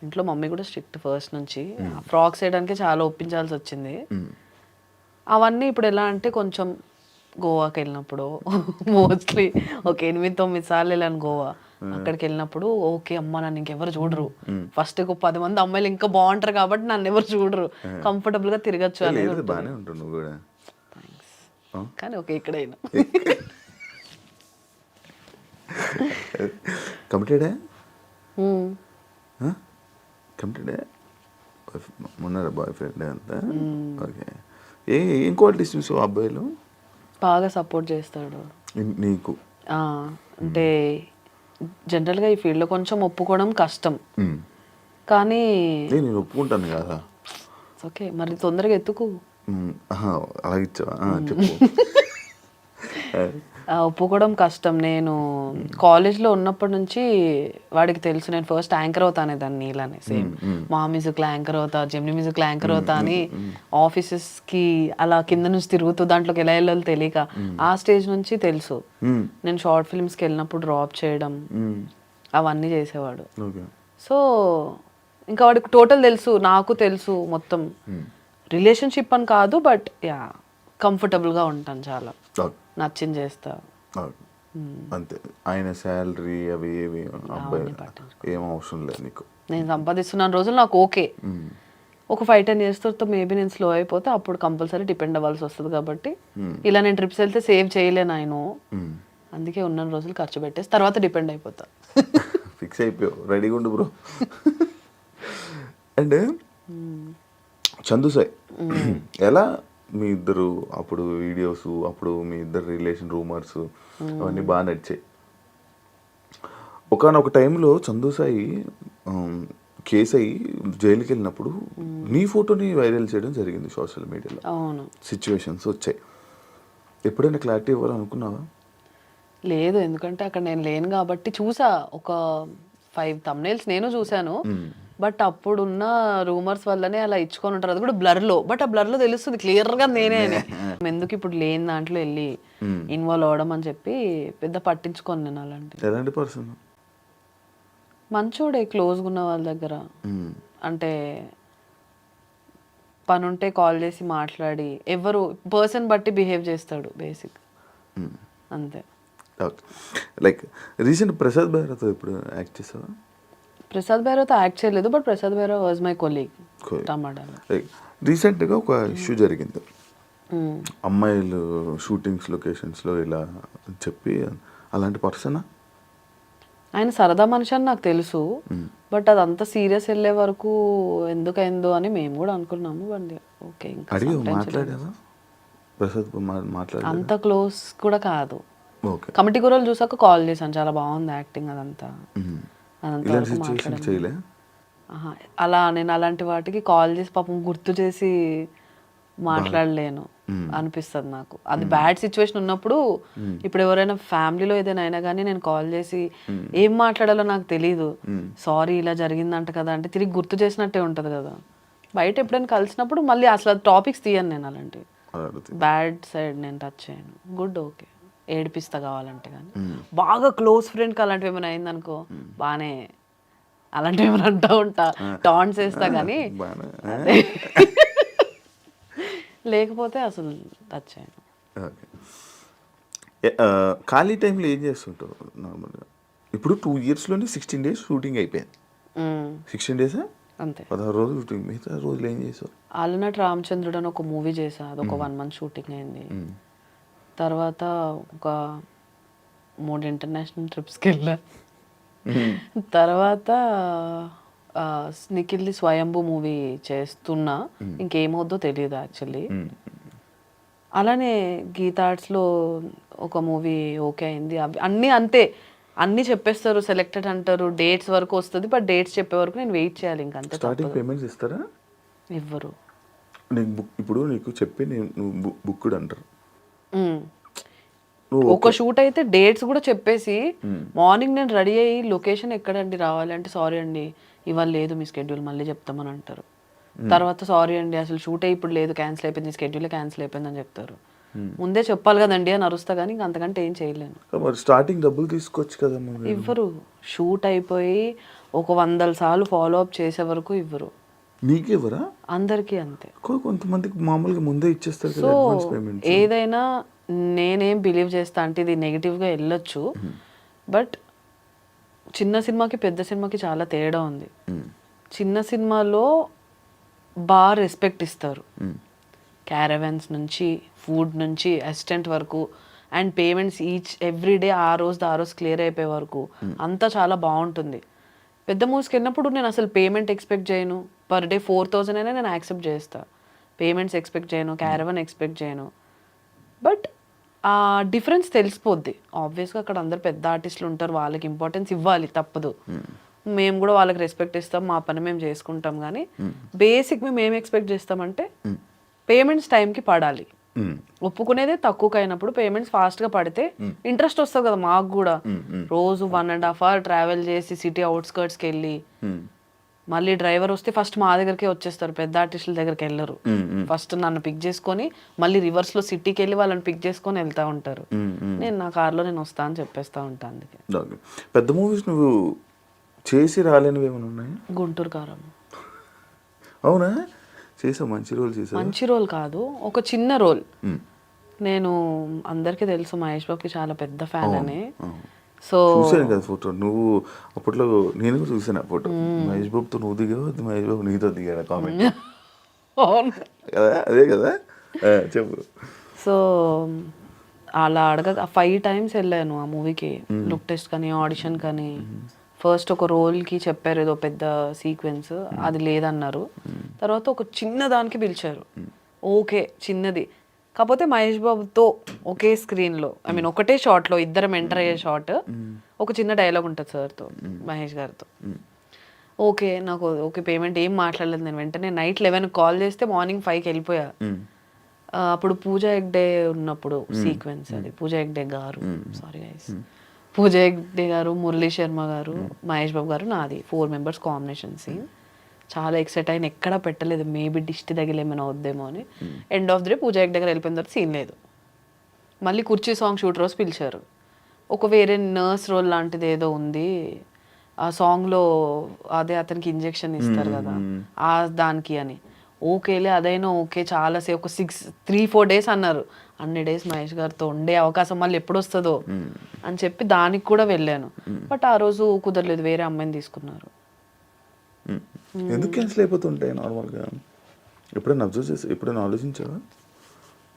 ఇంట్లో మమ్మీ కూడా స్ట్రిక్ట్ ఫస్ట్ నుంచి. ఫ్రాక్స్ వేయడానికి చాలా ఒప్పించాల్సి వచ్చింది. అవన్నీ ఇప్పుడు ఎలా అంటే కొంచెం గోవాకి వెళ్ళినప్పుడు మోస్ట్లీ ఒక 8-9 సార్లు వెళ్ళాను గోవా. అక్కడికి వెళ్ళినప్పుడు ఓకే అమ్మ నన్ను ఇంకెవరు చూడరు, ఫస్ట్ ఒక 10 మంది అమ్మాయిలు ఇంకా బాగుంటారు కాబట్టి నన్ను ఎవరు చూడరు, కంఫర్టబుల్ గా తిరగచ్చు అనేది. బాగానే ఉంటుంది నువ్వు కూడా. కానీ ఓకే ఇక్కడైనా కమిటెడే కమిటెడే ఉన్నారా బాయ్ ఫ్రెండ్ అంతా? ఓకే. ఏం క్వాలిటీస్ చూసావు అబ్బాయిలు? బాగా సపోర్ట్ చేస్తాడు నీకు. అంటే జనరల్గా ఈ ఫీల్డ్లో కొంచెం ఒప్పుకోవడం కష్టం, కానీ నేను ఒప్పుకుంటాను కదా. ఓకే మరి తొందరగా ఎత్తుకు. అలా ఇచ్చావా? చెప్పు. ఒప్పుకోవడం కష్టం. నేను కాలేజ్లో ఉన్నప్పటి నుంచి వాడికి తెలుసు నేను ఫస్ట్ యాంకర్ అవుతానే దాన్ని ఇలానే సేమ్ మా మ్యూజిక్లో యాంకర్ అవుతా, జెమిని మ్యూజిక్లో యాంకర్ అవుతా అని ఆఫీసెస్కి అలా కింద నుంచి తిరుగుతూ దాంట్లోకి ఎలా వెళ్ళాలో తెలియక ఆ స్టేజ్ నుంచి తెలుసు. నేను షార్ట్ ఫిల్మ్స్కి వెళ్ళినప్పుడు డ్రాప్ చేయడం అవన్నీ చేసేవాడు. సో ఇంకా వాడికి టోటల్ తెలుసు, నాకు తెలుసు మొత్తం. రిలేషన్షిప్ అని కాదు, బట్ యా కంఫర్టబుల్గా ఉంటాను, చాలా నచ్చింది చేస్తా అంతే. ఆయన శాలరీ అవి ఏవి అబ్బాయి ఏం అవసరం లేదు నీకు. నేను సంపాదిస్తున్నాను రోజులు నాకు ఓకే. ఒక 5-10 years తర్వాత మేబీ నేను స్లో అయిపోతే అప్పుడు కంపల్సరీ డిపెండ్ అవ్వాల్సి వస్తుంది. కాబట్టి ఇలా నేను ట్రిప్స్ వెళ్తే సేవ్ చేయలేను ఆయన, అందుకే ఉన్న రోజులు ఖర్చు పెట్టేసి తర్వాత డిపెండ్ అయిపోతా. ఫిక్స్ అయిపోయావు, రెడీగా ఉండు బ్రో. అండ్ చందు సాయి ఎలా మీ ఇద్దరు అప్పుడు వీడియోస్, అప్పుడు మీ ఇద్దరు రిలేషన్ రూమర్స్ అవన్నీ బాగా నడిచాయి. ఒకనొక టైంలో చందు సాయి కేసు అయ్యి జైలుకి వెళ్ళినప్పుడు నీ ఫోటోని వైరల్ చేయడం జరిగింది సోషల్ మీడియాలో. అవును, సిచ్యువేషన్స్ వచ్చాయి. ఎప్పుడైనా క్లారిటీ ఇవ్వాలనుకున్నావా? లేదు, ఎందుకంటే అక్కడ నేను లేను కాబట్టి. చూసా ఒక 5 thumbnails నేను చూశాను, బట్ అప్పుడున్న రూమర్స్ వల్లనే అలా ఇచ్చుకొని ఉంటారు. అది కూడా బ్లర్లో, బట్ ఆ బ్లర్లో తెలుస్తుంది క్లియర్గా నేనే అని. ఎందుకు ఇప్పుడు లేని దాంట్లో వెళ్ళి ఇన్వాల్వ్ అవ్వడం అని చెప్పి పెద్ద పట్టించుకోను నేను అలాంటి. ఎలాంటి పర్సన్? మంచోడే, క్లోజ్గా ఉన్న వాళ్ళ దగ్గర. అంటే పని ఉంటే కాల్ చేసి మాట్లాడి, ఎవరు పర్సన్ బట్టి బిహేవ్ చేస్తాడు బేసిక్, అంతే. లైక్ రీసెంట్ ప్రసాద్ బైరాతో ఇప్పుడు యాక్ట్ చేసావా? ప్రసాద్ బైరాతో యాక్ట్ చేయలేదు, but Prasad Baira was my colleague టమాటాలో. రీసెంట్గా ఒక ఇష్యూ జరిగింది, అమ్మాయిలు షూటింగ్స్ లొకేషన్స్లో ఇలా చెప్పి, అలాంటి పర్సనా? ఆయన సరదా మనిషి అని నాకు తెలుసు, బట్ అదంతా సీరియస్ వెళ్ళే వరకు ఎందుకైందో అని మేము కూడా అనుకున్నాము. బండి ఓకే, మాట్లాడావా ప్రసాద్? అంత క్లోజ్ కూడా కాదు. కమిటీ కూరలు చూసాక కాల్ చేశాను, చాలా బాగుంది యాక్టింగ్ అదంతా. అలా నేను అలాంటి వాటికి కాల్ చేసి పాపం గుర్తు చేసి మాట్లాడలేను. అనిపిస్తుంది నాకు. అది బ్యాడ్ సిచ్యువేషన్ ఉన్నప్పుడు, ఇప్పుడు ఎవరైనా ఫ్యామిలీలో ఏదైనా అయినా కానీ నేను కాల్ చేసి ఏం మాట్లాడాలో నాకు తెలీదు, సారీ ఇలా జరిగిందంట కదా అంటే తిరిగి గుర్తు చేసినట్టే ఉంటుంది కదా. బయట ఎప్పుడైనా కలిసినప్పుడు మళ్ళీ అసలు టాపిక్స్ తీయను నేను, అలాంటివి బ్యాడ్ సైడ్ నేను టచ్ చేయను. గుడ్ ఓకే, ఏడిపిస్తా కావాలంటే, కానీ బాగా క్లోజ్ ఫ్రెండ్కి అలాంటివి ఏమైనా అయిందనుకో బాగానే అలాంటివి ఏమైనా అంటూ ఉంటా, టాంట్స్ వేస్తా, కానీ లేకపోతే అసలు టచ్ చేయను. ఓకే. ఖాళీ టైంలో ఏం చేస్తుంటావు నార్మల్గా? ఇప్పుడు 2 yearsలోనే 16 days షూటింగ్ అయిపోయింది. 16 days అంతే, 16 రోజులు షూటింగ్. మిగతా రోజులు ఏం చేసావు? ఆలనాటి రామచంద్రుడు అని ఒక మూవీ చేసా, అది ఒక 1 month షూటింగ్ అయింది. తర్వాత ఒక 3 ఇంటర్నేషనల్ ట్రిప్స్కి వెళ్ళా. తర్వాత నిఖిల్ది స్వయంభూ మూవీ చేస్తున్నా, ఇంకేమవుద్దో తెలియదు యాక్చువల్లీ. అలానే గీతా ఆర్ట్స్లో ఒక మూవీ ఓకే అయింది. అవి అన్నీ అంతే, అన్నీ చెప్పేస్తారు, సెలెక్టెడ్ అంటారు, డేట్స్ వరకు వస్తుంది, బట్ డేట్స్ చెప్పే వరకు నేను వెయిట్ చేయాలి. ఇంకంతే. స్టార్టింగ్ పేమెంట్స్ ఇస్తారా? ఇవ్వరు. నీకు ఇప్పుడు నీకు చెప్పి నువ్వు బుక్డ్ అంటారు. ఒక షూట్ అయితే డేట్స్ కూడా చెప్పేసి మార్నింగ్ నేను రెడీ అయ్యి లొకేషన్ ఎక్కడండి రావాలి అంటే, సారీ అండి ఇవాళ లేదు మీ స్కెడ్యూల్, మళ్ళీ చెప్తామని అంటారు. తర్వాత సారీ అండి అసలు షూటే ఇప్పుడు లేదు, క్యాన్సిల్ అయిపోయింది, స్కెడ్యూలే క్యాన్సిల్ అయిపోయింది అని చెప్తారు. ముందే చెప్పాలి కదండి అని అరుస్తా, కానీ ఇంక అంతకంటే ఏం చేయలేను. స్టార్టింగ్ డబ్బులు తీసుకోవచ్చు కదా. ఇవ్వరు. షూట్ అయిపోయి ఒక 100 సార్లు ఫాలో అప్ చేసే వరకు ఇవ్వరు. మీకు ఇవ్వరా? అందరికీ అంతే. కొంతమందికి మామూలుగా ముందే ఇచ్చేస్తారు. సో ఏదైనా నేనేం బిలీవ్ చేస్తా అంటే, ఇది నెగిటివ్గా వెళ్ళొచ్చు, బట్ చిన్న సినిమాకి పెద్ద సినిమాకి చాలా తేడా ఉంది. చిన్న సినిమాలో బాగా రెస్పెక్ట్ ఇస్తారు, క్యారవాన్స్ నుంచి ఫుడ్ నుంచి అసిస్టెంట్ వరకు, and payments each every day ఆ రోజు క్లియర్ అయిపోయే వరకు అంతా చాలా బాగుంటుంది. పెద్ద మూవీస్కి వెళ్ళినప్పుడు నేను అసలు పేమెంట్ ఎక్స్పెక్ట్ చేయను, పర్ డే 4,000 అయినా నేను యాక్సెప్ట్ చేస్తా, పేమెంట్స్ ఎక్స్పెక్ట్ చేయను, క్యారవాన్ ఎక్స్పెక్ట్ చేయను. బట్ ఆ డిఫరెన్స్ తెలిసిపోద్ది ఆబ్వియస్గా. అక్కడ అందరు పెద్ద ఆర్టిస్టులు ఉంటారు, వాళ్ళకి ఇంపార్టెన్స్ ఇవ్వాలి, తప్పదు. మేము కూడా వాళ్ళకి రెస్పెక్ట్ ఇస్తాం, మా పని మేము చేసుకుంటాం. కానీ బేసిక్ మేము ఏం ఎక్స్పెక్ట్ చేస్తామంటే పేమెంట్స్ టైంకి పడాలి. ఒప్పుకునేదే తక్కువకి అయినప్పుడు పేమెంట్స్ ఫాస్ట్గా పడితే ఇంట్రెస్ట్ వస్తుంది కదా మాకు కూడా. రోజు 1.5 hour ట్రావెల్ చేసి సిటీ అవుట్స్కర్ట్స్కి వెళ్ళి మళ్ళీ డ్రైవర్ వస్తే ఫస్ట్ మా దగ్గరికే వచ్చేస్తారు, పెద్ద ఆర్టిస్టుల దగ్గరికి వెళ్ళరు. ఫస్ట్ నన్ను పిక్ చేసుకొని మళ్ళీ రివర్స్లో సిటీకి వెళ్ళి వాళ్ళని పిక్ చేసుకొని వెళ్తూ ఉంటారు. నేను నా కార్లో నేను వస్తా అని చెప్పేస్తా ఉంటాను. అందుకే పెద్ద మూవీస్ నువ్వు చేసి రాలేనివి ఏమైనా ఉన్నాయా? గుంటూరు కారం. అవునా? చేసావు, మంచి రోల్ చేసావు. మంచి రోల్ కాదు, ఒక చిన్న రోల్. నేను అందరికీ తెలుసు మహేష్ బాబుకి చాలా పెద్ద ఫ్యాన్ అని. సో చూసాను కదా ఫోటో, నువ్వు అప్పట్లో నేను కూడా చూసాను ఆ ఫోటో. మహేష్ బాబుతో నువ్వు దిగావు, మహేష్ బాబు నీతో దిగాడు కామెంట్ కదా, అదే కదా, చెప్పు. సో అలా అడగ 5 times వెళ్ళాను ఆ మూవీకి, లుక్ టెస్ట్ కానీ ఆడిషన్ కానీ. ఫస్ట్ ఒక రోల్కి చెప్పారు ఏదో పెద్ద సీక్వెన్స్, అది లేదన్నారు. తర్వాత ఒక చిన్న దానికి పిలిచారు, ఓకే చిన్నది, కాకపోతే మహేష్ బాబుతో ఒకే స్క్రీన్లో, ఐ మీన్ ఒకటే షాట్లో ఇద్దరం ఎంటర్ అయ్యే షాట్, ఒక చిన్న డైలాగ్ ఉంటుంది సార్తో, మహేష్ గారితో. ఓకే నాకు ఓకే, పేమెంట్ ఏం మాట్లాడలేదు నేను. వెంటనే నైట్ 11 కాల్ చేస్తే మార్నింగ్ 5కి వెళ్ళిపోయా. అప్పుడు పూజా హెగ్డే ఉన్నప్పుడు సీక్వెన్స్ అది, పూజా హెగ్డే గారు, సారీ గైస్, పూజా హెగ్డే గారు, మురళీ శర్మ గారు, మహేష్ బాబు గారు, నాది 4 members కాంబినేషన్ సీన్. చాలా ఎక్సైట్ అయిన, ఎక్కడా పెట్టలేదు, మేబీ దిష్టి తగిలేమైనా వద్దేమో అని. End of the day Pooja Hegde గారు వెళ్ళిపోయిన తర్వాత సీన్ లేదు. మళ్ళీ కుర్చీ సాంగ్ షూట్ రోజు పిలిచారు, ఒక వేరే నర్స్ రోల్ లాంటిది ఏదో ఉంది ఆ సాంగ్లో, అదే అతనికి ఇంజెక్షన్ ఇస్తారు కదా ఆ దానికి అని. ఓకేలే అదైనా ఓకే, చాలాసేపు ఒక 3-4 days అన్నారు. అన్ని డేస్ మహేష్ గారితో ఉండే అవకాశం మళ్ళీ ఎప్పుడు వస్తుందో అని చెప్పి దానికి కూడా వెళ్ళాను. బట్ ఆ రోజు కుదరలేదు, వేరే అమ్మాయిని తీసుకున్నారు. ఎందుకు క్యాన్సిల్ అయిపోతుంటాయి నార్మల్గా? ఎప్పుడైనా అబ్జర్వ్ చేసి ఎప్పుడైనా ఆలోచించావా?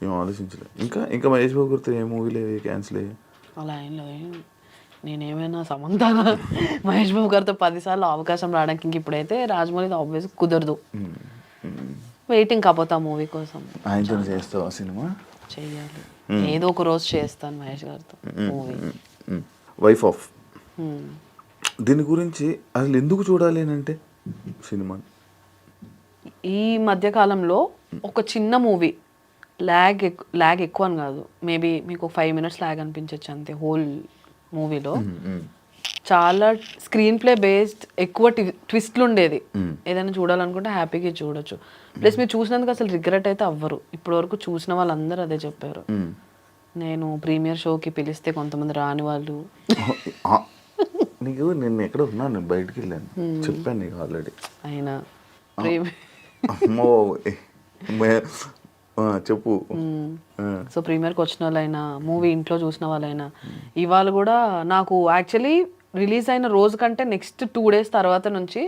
ఏం ఆలోచించలేదు. ఇంకా మహేష్ బాబు గుర్తు ఏ మూవీలో క్యాన్సిల్ అయ్యాయి? అలా ఏం లేదు. నేనేమైనా సమంతాన మహేష్ బాబు గారితో 10 సార్లు అవకాశం రావడానికి, ఇంక ఇప్పుడైతే రాజమౌళి ఆబ్వియస్ కుదరదు. వెయిటింగ్ కాకపోతే ఆ మూవీ కోసం. ఆయనతో చేస్తావా సినిమా? చెయ్యాలి, ఏదో ఒక రోజు చేస్తాను మహేష్ గారితో మూవీ. వైఫ్ ఆఫ్, దీని గురించి అసలు ఎందుకు చూడాలి అని అంటే సినిమా? ఈ మధ్యకాలంలో ఒక చిన్న మూవీ ల్యాగ్ ఎక్కువ అని కాదు, మేబీ మీకు 5 minutes ల్యాగ్ అనిపించవచ్చు అంతే హోల్ మూవీలో. చాలా స్క్రీన్ ప్లే బేస్డ్, ఎక్కువ ట్విస్ట్లు ఉండేది. ఏదైనా చూడాలనుకుంటే హ్యాపీగా చూడొచ్చు. ప్లస్ మీరు చూసినందుకు అసలు రిగ్రెట్ అయితే అవ్వరు. ఇప్పటి వరకు చూసిన వాళ్ళందరూ అదే చెప్పారు. నేను ప్రీమియర్ షోకి పిలిస్తే కొంతమంది రాని వాళ్ళు. నీకు నేను ఎక్కడ ఉన్నాను, నేను బయటికి వెళ్ళాను, చెప్పాను నీకు ఆల్రెడీ. అయినా అమ్మో చెప్పు. సో ప్రీమియర్కి వచ్చిన వాళ్ళైనా, మూవీ ఇంట్లో చూసిన వాళ్ళైనా, ఇవాళ కూడా నాకు యాక్చువల్లీ రిలీజ్ అయిన రోజు కంటే నెక్స్ట్ 2 days తర్వాత నుంచి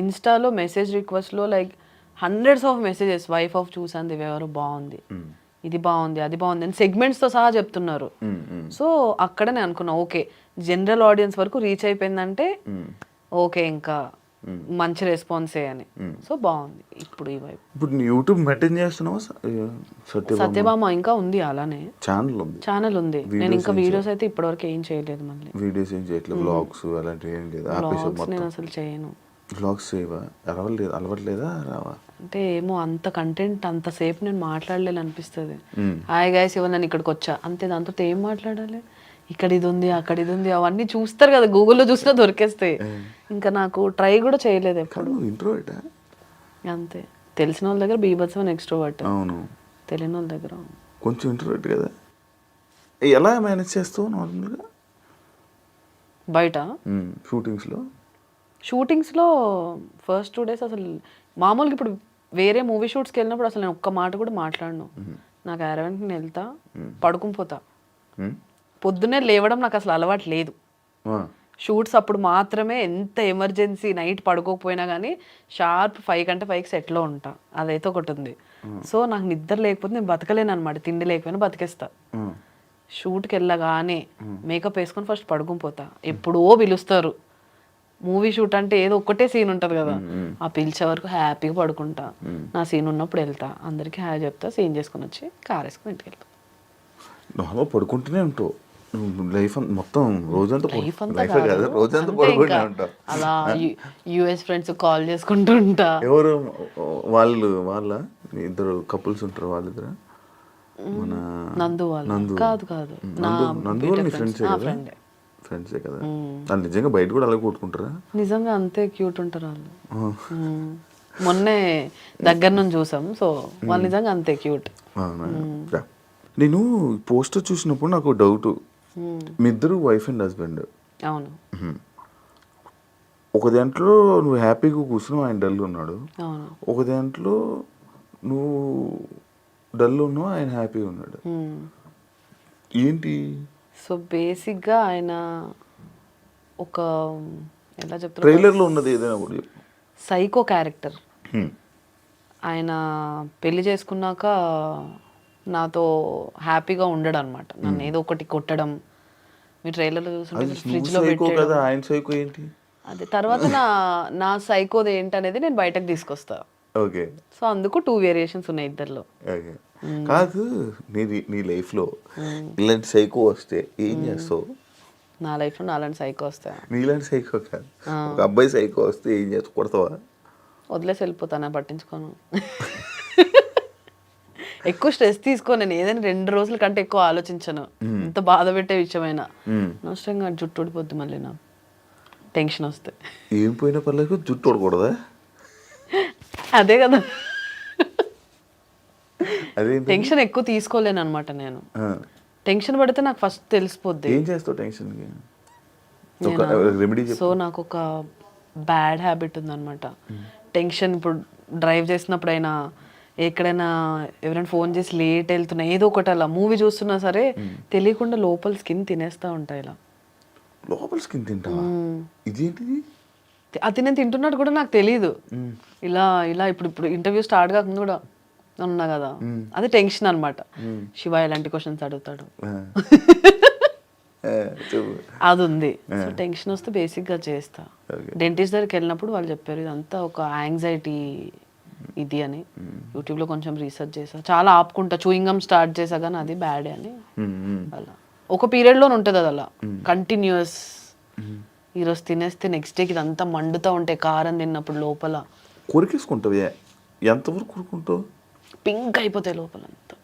ఇన్స్టాలో మెసేజ్ రిక్వెస్ట్లో లైక్ hundreds of మెసేజెస్, వైఫ్ ఆఫ్ చూసాను దివ్యెవరు బాగుంది, ఇది బాగుంది, అది బాగుంది అని సెగ్మెంట్స్తో సహా చెప్తున్నారు. సో అక్కడ నేను అనుకున్నా ఓకే జనరల్ ఆడియన్స్ వరకు రీచ్ అయిపోయిందంటే ఓకే ఇంకా మంచి రెస్పాన్సే అని. సో బాగుంది. ఇప్పుడు ఈ వైపు ఇప్పుడు యూట్యూబ్ మెయింటైన్ చేస్తున్నావా? సత్యభామ ఇంకా ఉంది, అలానే ఛానల్ ఉంది. నేను ఇంకా వీడియోస్ అయితే ఇప్పటివరకు ఏం చేయలేదు. మళ్ళీ వీడియోస్ ఏం చేయట్లేదు, వ్లాగ్స్ అలాంటివి ఏం లేదు. నేను అసలు చేయను. వ్లాగ్స్ చేయవా? అలవట్లేదా? రావా అంటే ఏమో అంత కంటెంట్ అంతసేపు నేను మాట్లాడలేను అనిపిస్తుంది. హాయ్ గైస్ ఇవాళ నేను ఇక్కడికి వచ్చా అంతే, దాంతో ఏం మాట్లాడాలి? ఇక్కడ ఇది ఉంది, అక్కడ ఇది ఉంది, అవన్నీ చూస్తారు కదా, గూగుల్లో చూసినా దొరికేస్తాయి. ఇంకా నాకు ట్రై కూడా చేయలేదు ఎప్పుడు. ఇంట్రోవర్ట్ అంతే. తెలిసిన వాళ్ళ దగ్గర బీభత్సమైన ఎక్స్ట్రోవర్ట్, అవును. తెలియని వాళ్ళ దగ్గర కొంచెం ఇంట్రోవర్ట్ కదా. ఎలా మేనేజ్ చేస్తావు నార్మల్గా బయట షూటింగ్స్లో? ఫస్ట్ 2 days అసలు మామూలుగా ఇప్పుడు వేరే మూవీ షూట్స్కి వెళ్ళినప్పుడు అసలు నేను ఒక్క మాట కూడా మాట్లాడను. నాకు అరవెంట్ని నేను వెళ్తా, పడుకుని పోతా. పొద్దున్నే లేవడం నాకు అసలు అలవాటు లేదు. షూట్స్ అప్పుడు మాత్రమే, ఎంత ఎమర్జెన్సీ నైట్ పడుకోకపోయినా కానీ షార్ప్ 5 కంటే 5కి సెట్లో ఉంటా. అదైతే ఒకటి ఉంది. సో నాకు నిద్ర లేకపోతే నేను బతకలేను అనమాట. తిండి లేకపోయినా బతికేస్తా. షూట్కి వెళ్ళగానే మేకప్ వేసుకొని ఫస్ట్ పడుకుని పోతా. ఎప్పుడో పిలుస్తారు. మూవీ షూట్ అంటే ఏదో ఒక్కటే సీన్ ఉంటుంది కదా, ఆ పిలిచే వరకు హ్యాపీగా పడుకుంటా. నా సీన్ ఉన్నప్పుడు వెళ్తా, అందరికీ హాయ్ చెప్తా, సీన్ చేసుకుని వచ్చి కార్ వేసుకుని ఇంటికి వెళ్తా. నార్మల్ పడుకుంటూనే ఉంటావు లైఫ్ మొత్తం, రోజంతా అలా యుఎస్ ఫ్రెండ్స్ కాల్ చేసుకుంటూ ఉంటా. ఎవరు వాళ్ళ ఇద్దరు కపుల్స్ ఉంటారు, వాళ్ళిద్దరు మన నందు వాళ్ళు కాదు నందు వాళ్ళ ఫ్రెండ్సే కదా. వాళ్ళు నిజంగా బయట కూడా అలా కొట్టుకుంటారా? నిజంగా అంతే క్యూట్ ఉంటారు వాళ్ళు. మొన్నే దగ్గర నుంచి చూసాం. సో వాళ్ళు నిజంగా అంతే క్యూట్. నేను పోస్టర్ చూసినప్పుడు నాకు డౌట్, మీ ఇద్దరు వైఫ్ అండ్ హస్బెండ్. అవును. ఒక దాంట్లో నువ్వు హ్యాపీగా కూర్చున్నావు, ఆయన డల్ ఉన్నాడు. ఒక దాంట్లో నువ్వు డల్ ఉన్నావు, ఆయన హ్యాపీగా ఉన్నాడు. ఏంటి? సో బేసిక్గా ఆయన ఒక ఎలా చెప్తారు, ట్రైలర్లో ఉన్నది ఏదైనా కూడా చెప్పు. Psycho character. ఆయన పెళ్లి చేసుకున్నాక నాతో హ్యాపీగా ఉండడు అనమాట. నన్ను ఏదో ఒకటి కొట్టడం, మీ ట్రైలర్లో చూస్తుంటే ఫ్రిడ్జ్లో పెట్టడం. ఆయన సైకో ఏంటి? అదే తర్వాత నా సైకోది ఏంటనేది నేను బయటకు తీసుకొస్తా. ఓకే. సో అందుకు 2 వేరియేషన్స్ ఉన్నాయి ఇద్దరిలో. కాదు, నీ లైఫ్లో ఇలాంటి సైకో వస్తే ఏం చేస్తావు? నా లైఫ్లో నాలాంటి సైకో వస్తా? నీలాంటి సైకో కాదు, ఒక అబ్బాయి సైకో వస్తే ఏం చేస్తావు? కొడతావా? వదిలేసి వెళ్ళిపోతానా, పట్టించుకోను. ఎక్కువ స్ట్రెస్ తీసుకో. నేను ఏదైనా 2 రోజుల కంటే ఎక్కువ ఆలోచించను, ఎంత బాధ పెట్టే విషయమైనా. నష్టంగా జుట్టు ఊడిపోద్ది మళ్ళీ నా టెన్షన్ వస్తే. ఏం పోయినా పర్లేదు, జుట్టు ఊడకూడదా? అదే కదా, టెన్షన్ ఎక్కువ తీసుకోలేను అనమాట నేను. టెన్షన్ పడితే నాకు ఫస్ట్ తెలిసిపోద్ది. ఏం చేస్తావు టెన్షన్కి? సో నాకు ఒక బ్యాడ్ హ్యాబిట్ ఉందన్నమాట. టెన్షన్ ఇప్పుడు డ్రైవ్ చేసినప్పుడైనా, ఎక్కడైనా ఎవరైనా ఫోన్ చేసి లేట్ వెళ్తున్నా, ఏదో ఒకటి అలా మూవీ చూస్తున్నా సరే తెలియకుండా లోపల స్కిన్ తినేస్తా ఉంటాయి. ఇలా లోపల స్కిన్ తింటావా? ఇదేంటిది? అది నేను తింటున్నట్టు కూడా నాకు తెలీదు. ఇలా ఇలా ఇప్పుడు ఇంటర్వ్యూ స్టార్ట్ కాకుండా కూడా ఉన్నా కదా, అది టెన్షన్ అనమాట. శివ ఎలాంటి క్వశ్చన్స్ అడుగుతాడు అది ఉంది. సో టెన్షన్ వస్తే బేసిక్గా చేస్తా. డెంటిస్ట్ దగ్గరికి వెళ్ళినప్పుడు వాళ్ళు చెప్పారు ఇదంతా ఒక యాంగ్జైటీ ఇది అని. యూట్యూబ్లో కొంచెం రీసెర్చ్ చేసా, చాలా ఆపుకుంటా, చూయింగ్ గమ్ స్టార్ట్ చేసా కానీ అది బ్యాడే అని. అలా ఒక పీరియడ్లోనే ఉంటుంది అది అలా కంటిన్యూస్. ఈరోజు తినేస్తే నెక్స్ట్ డేకి ఇదంతా మండుతూ ఉంటాయి, కారం తిన్నప్పుడు లోపల. కొరికేసుకుంటావు? ఎంతవరకు కొరుకుంటావు? పింక్ అయిపోతాయి లోపల అంతా.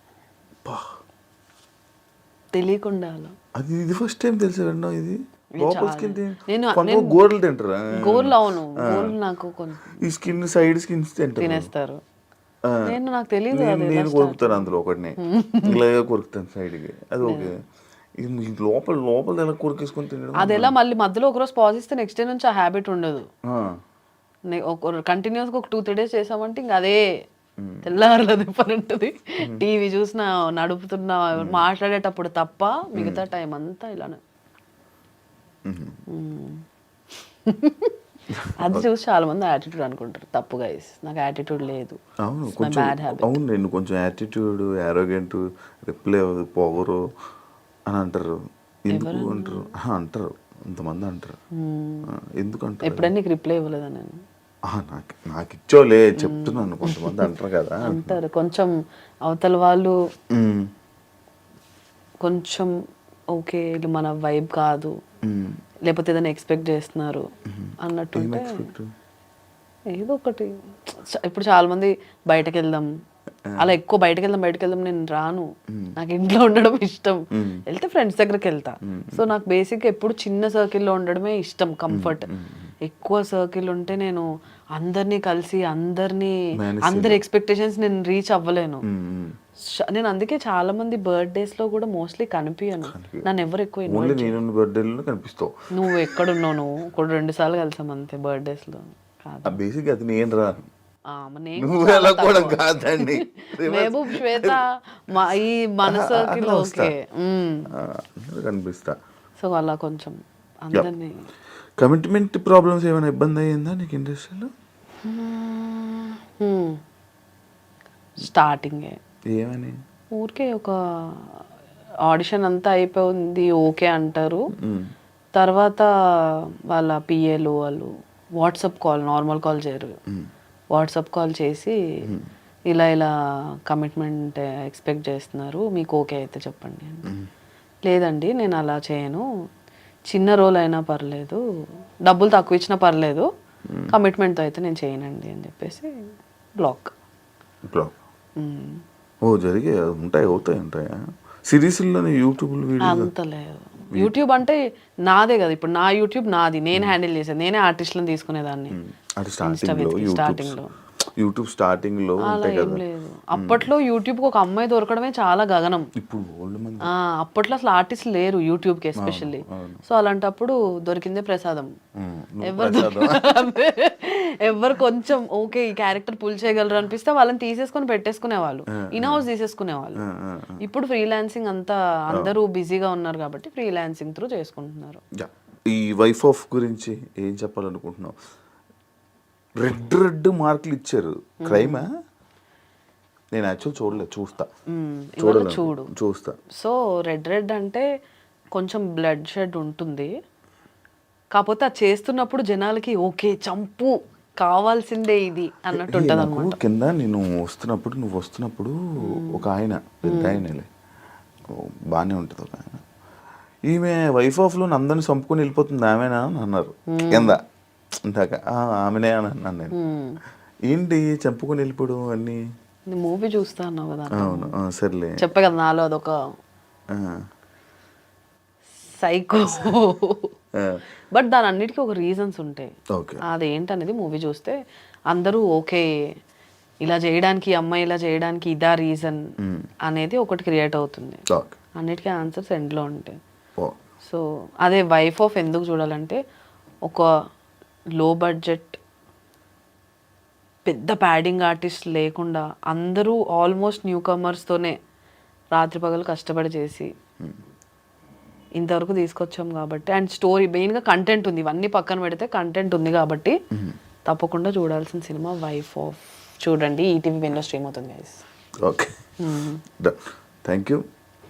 తెలియకుండా అలా. అది ఇది ఫస్ట్ టైం తెలిసి విన్నాం ఇది. లోపల స్కిన్ నేను కొంతమంది గోర్లు తింటారా? గోర్లు, అవును, గోర్లు నాకు కొంచెం ఈ స్కిన్ సైడ్ స్కిన్స్ తింటారు. తినేస్తారు. నాకు తెలియదు. నేను కొరుకుతాను అందులో ఒకటిని, ఇలాగే కొరుకుతాను సైడ్కి. అది ఓకే. ఇది లోపల లోపల ఎలా కొరికేసుకొని తినడం, అది ఎలా మళ్ళీ మధ్యలో ఒకరోజు పాజ్ ఇస్తే నెక్స్ట్ డే నుంచి ఆ హ్యాబిట్ ఉండదు. కంటిన్యూస్గా ఒక 2-3 days చేసామంటే ఇంకా అదే తెల్లారలేదు పని ఉంటుంది. టీవీ చూసినా, నడుపుతున్నా, మాట్లాడేటప్పుడు తప్ప మిగతా టైం అంతా ఇలానే. అది చూసి చాలా మంది యాటిట్యూడ్ అనుకుంటారు. తప్పు గైస్, నాకు యాటిట్యూడ్ లేదు. అవును కొంచెం, అవును నేను కొంచెం యాటిట్యూడ్, యారోగెంట్, రిప్లై పొగరు అని అంటారు. ఎందుకు అంటారు? అంటారు, ఇంతమంది అంటారు. ఎందుకు అంటారు? ఎప్పుడైనా నీకు రిప్లై ఇవ్వలేదా నేను? నాకు ఇచ్చోలే చెప్తున్నాను, కొంతమంది అంటారు కదా అంటారు. కొంచెం అవతల వాళ్ళు కొంచెం ఓకే ఇది మన వైబ్ కాదు, లేకపోతే ఏదైనా ఎక్స్పెక్ట్ చేస్తున్నారు అన్నట్టుంటే ఏదో ఒకటి. ఇప్పుడు చాలా మంది బయటకు వెళ్దాం, అలా ఎక్కువ బయటకు వెళ్దాం నేను రాను. నాకు ఇంట్లో ఉండడం ఇష్టం. వెళ్తే ఫ్రెండ్స్ దగ్గరికి వెళ్తా. సో నాకు బేసిక్గా ఎప్పుడు చిన్న సర్కిల్లో ఉండడమే ఇష్టం, కంఫర్ట్. ఎక్కువ సర్కిల్ ఉంటే నేను అందరినీ కలిసి అందరి ఎక్స్పెక్టేషన్స్ నేను రీచ్ అవ్వలేను. నేను అందుకే చాలా మంది బర్త్డేస్ లో కూడా మోస్ట్లీ కనిపించను. నన్ను ఎవరు ఎక్కువ కనిపిస్తావు. నువ్వు ఎక్కడున్నావు? నువ్వు కూడా 2 సార్లు కలిసాం అంతే బర్త్డేస్ లో. బేసిక్ అది నేను రాను. మహబూబ్, శ్వేత, ఈ మన సర్కిల్ ఓకే కనిపిస్తా. సో అలా కొంచెం అందరినీ. కమిట్మెంట్ ప్రాబ్లమ్స్ ఏమైనా ఇబ్బంది అయ్యిందా నీకు ఇండస్ట్రీలో? స్టార్టింగే ఏమని? ఊరికే ఒక ఆడిషన్ అంతా అయిపోయింది, ఓకే అంటారు. తర్వాత వాళ్ళ పిఏలు వాళ్ళు వాట్సాప్ కాల్, నార్మల్ కాల్ చేయరు, వాట్సాప్ కాల్ చేసి ఇలా కమిట్మెంట్ ఎక్స్పెక్ట్ చేస్తున్నారు, మీకు ఓకే అయితే చెప్పండి. లేదండి నేను అలా చేయను, చిన్న రోల్ అయినా పర్లేదు, డబ్బులు తక్కువ ఇచ్చినా పర్లేదు, కమిట్మెంట్తో అయితే నేను చేయనండి అని చెప్పేసి బ్లాక్. ఓ జరిగే అవుతాయా సిరీస్లోనే? యూట్యూబ్ అంత లేదు. యూట్యూబ్ అంటే నాదే కదా, ఇప్పుడు నా యూట్యూబ్ నాది, నేను హ్యాండిల్ చేసేది, నేనే ఆర్టిస్ట్లను తీసుకునేదాన్ని స్టార్టింగ్ లో. యూట్యూబ్ స్టార్టింగ్ లో లేదు. అప్పట్లో యూట్యూబ్ ఒక అమ్మాయి దొరకడమే చాలా గగనం. అప్పట్లో అసలు ఆర్టిస్ట్ లేరు యూట్యూబ్ కి ఎస్పెషల్లీ. సో అలాంటప్పుడు దొరికిందే ప్రసాదం. ఎవరు కొంచెం ఓకే ఈ క్యారెక్టర్ పుల్ చేయగలరు అనిపిస్తే వాళ్ళని తీసేసుకొని పెట్టేసుకునే వాళ్ళు, ఇన్ హౌస్ తీసేసుకునే వాళ్ళు. ఇప్పుడు ఫ్రీలాన్సింగ్ అంతా అందరూ బిజీగా ఉన్నారు కాబట్టి ఫ్రీలాన్సింగ్ త్రూ చేసుకుంటున్నారు. ఈ వైఫ్ ఆఫ్ గురించి ఏం చెప్పాలనుకుంటున్నావు? రెడ్ మార్కులు ఇచ్చారు, క్రైమా? నేను యాక్చువల్ చూడలేదు, చూస్తా. సో రెడ్ అంటే కొంచెం బ్లడ్ షెడ్ ఉంటుంది, కాకపోతే అది చేస్తున్నప్పుడు జనాలకి ఓకే చంపు కావాల్సిందే ఇది అన్నట్టు ఉంటుంది అనమాట. కింద నువ్వు వస్తున్నప్పుడు ఒక ఆయన పెద్ద ఆయనలే బాగానే ఉంటుంది, ఒక ఆయన, ఈమె వైఫ్ ఆఫ్ లో అందరిని చంపుకొని వెళ్ళిపోతుంది ఆమెనా అని అన్నారు కింద. ఇందాక ఆమెనే అని అన్నాను నేను. ఏంటి చంపుకొని వెళ్ళిపోవడం అన్ని? మూవీ చూస్తా అన్నావు కదా. అవును సర్లే, చెప్పే కదా నాలో అదొక సైకో. బట్ దాని అన్నిటికీ ఒక రీజన్స్ ఉంటాయి. అదేంటనేది మూవీ చూస్తే అందరూ ఓకే ఇలా చేయడానికి, అమ్మాయి ఇలా చేయడానికి ఇదా రీజన్ అనేది ఒకటి క్రియేట్ అవుతుంది. అన్నిటికీ ఆన్సర్స్ ఎండ్లో ఉంటాయి. సో అదే వైఫ్ ఆఫ్ ఎందుకు చూడాలంటే, ఒక లో బడ్జెట్ పెద్ద ప్యాడింగ్ ఆర్టిస్ట్ లేకుండా అందరూ ఆల్మోస్ట్ న్యూ కమర్స్తోనే రాత్రి పగలు కష్టపడి చేసి ఇంతవరకు తీసుకొచ్చాం కాబట్టి, అండ్ స్టోరీ మెయిన్గా కంటెంట్ ఉంది, ఇవన్నీ పక్కన పెడితే కంటెంట్ ఉంది కాబట్టి తప్పకుండా చూడాల్సిన సినిమా వైఫ్ ఆఫ్. చూడండి, ఈటీవీ విన్లో స్ట్రీమ్ అవుతుంది గైస్. Okay, thank you.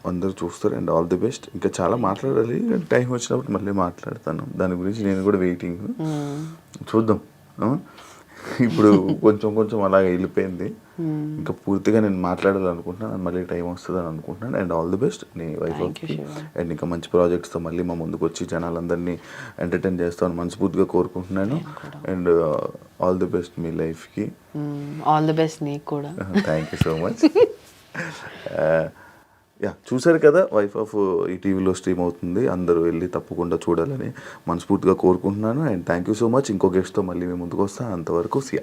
అందరూ చూస్తారు అండ్ ఆల్ ది బెస్ట్. ఇంకా చాలా మాట్లాడాలి, టైం వచ్చినప్పుడు మళ్ళీ మాట్లాడతాను దాని గురించి. నేను కూడా వెయిటింగ్, చూద్దాం. ఇప్పుడు కొంచెం అలాగే వెళ్ళిపోయింది, ఇంకా పూర్తిగా నేను మాట్లాడాలనుకుంటున్నాను, మళ్ళీ టైం వస్తుంది అని అనుకుంటున్నాను. అండ్ ఆల్ ది బెస్ట్ నీ వైఫ్ అండ్ ఇంకా మంచి ప్రాజెక్ట్స్తో మళ్ళీ మా ముందుకు వచ్చి జనాలందరినీ ఎంటర్టైన్ చేస్తామని మనస్ఫూర్తిగా కోరుకుంటున్నాను. అండ్ ఆల్ ది బెస్ట్ మీ లైఫ్కి. ఆల్ ది బెస్ట్ నీకు కూడా. Thank you so much. Yeah, చూశారు కదా, వైఫ్ ఆఫ్ ఈ టీవీలో స్ట్రీమ్ అవుతుంది. అందరూ వెళ్ళి తప్పకుండా చూడాలని మనస్ఫూర్తిగా కోరుకుంటున్నాను. And thank you so much. ఇంకో గెస్ట్తో మళ్ళీ మేము ముందుకు వస్తాను. అంతవరకు సియా.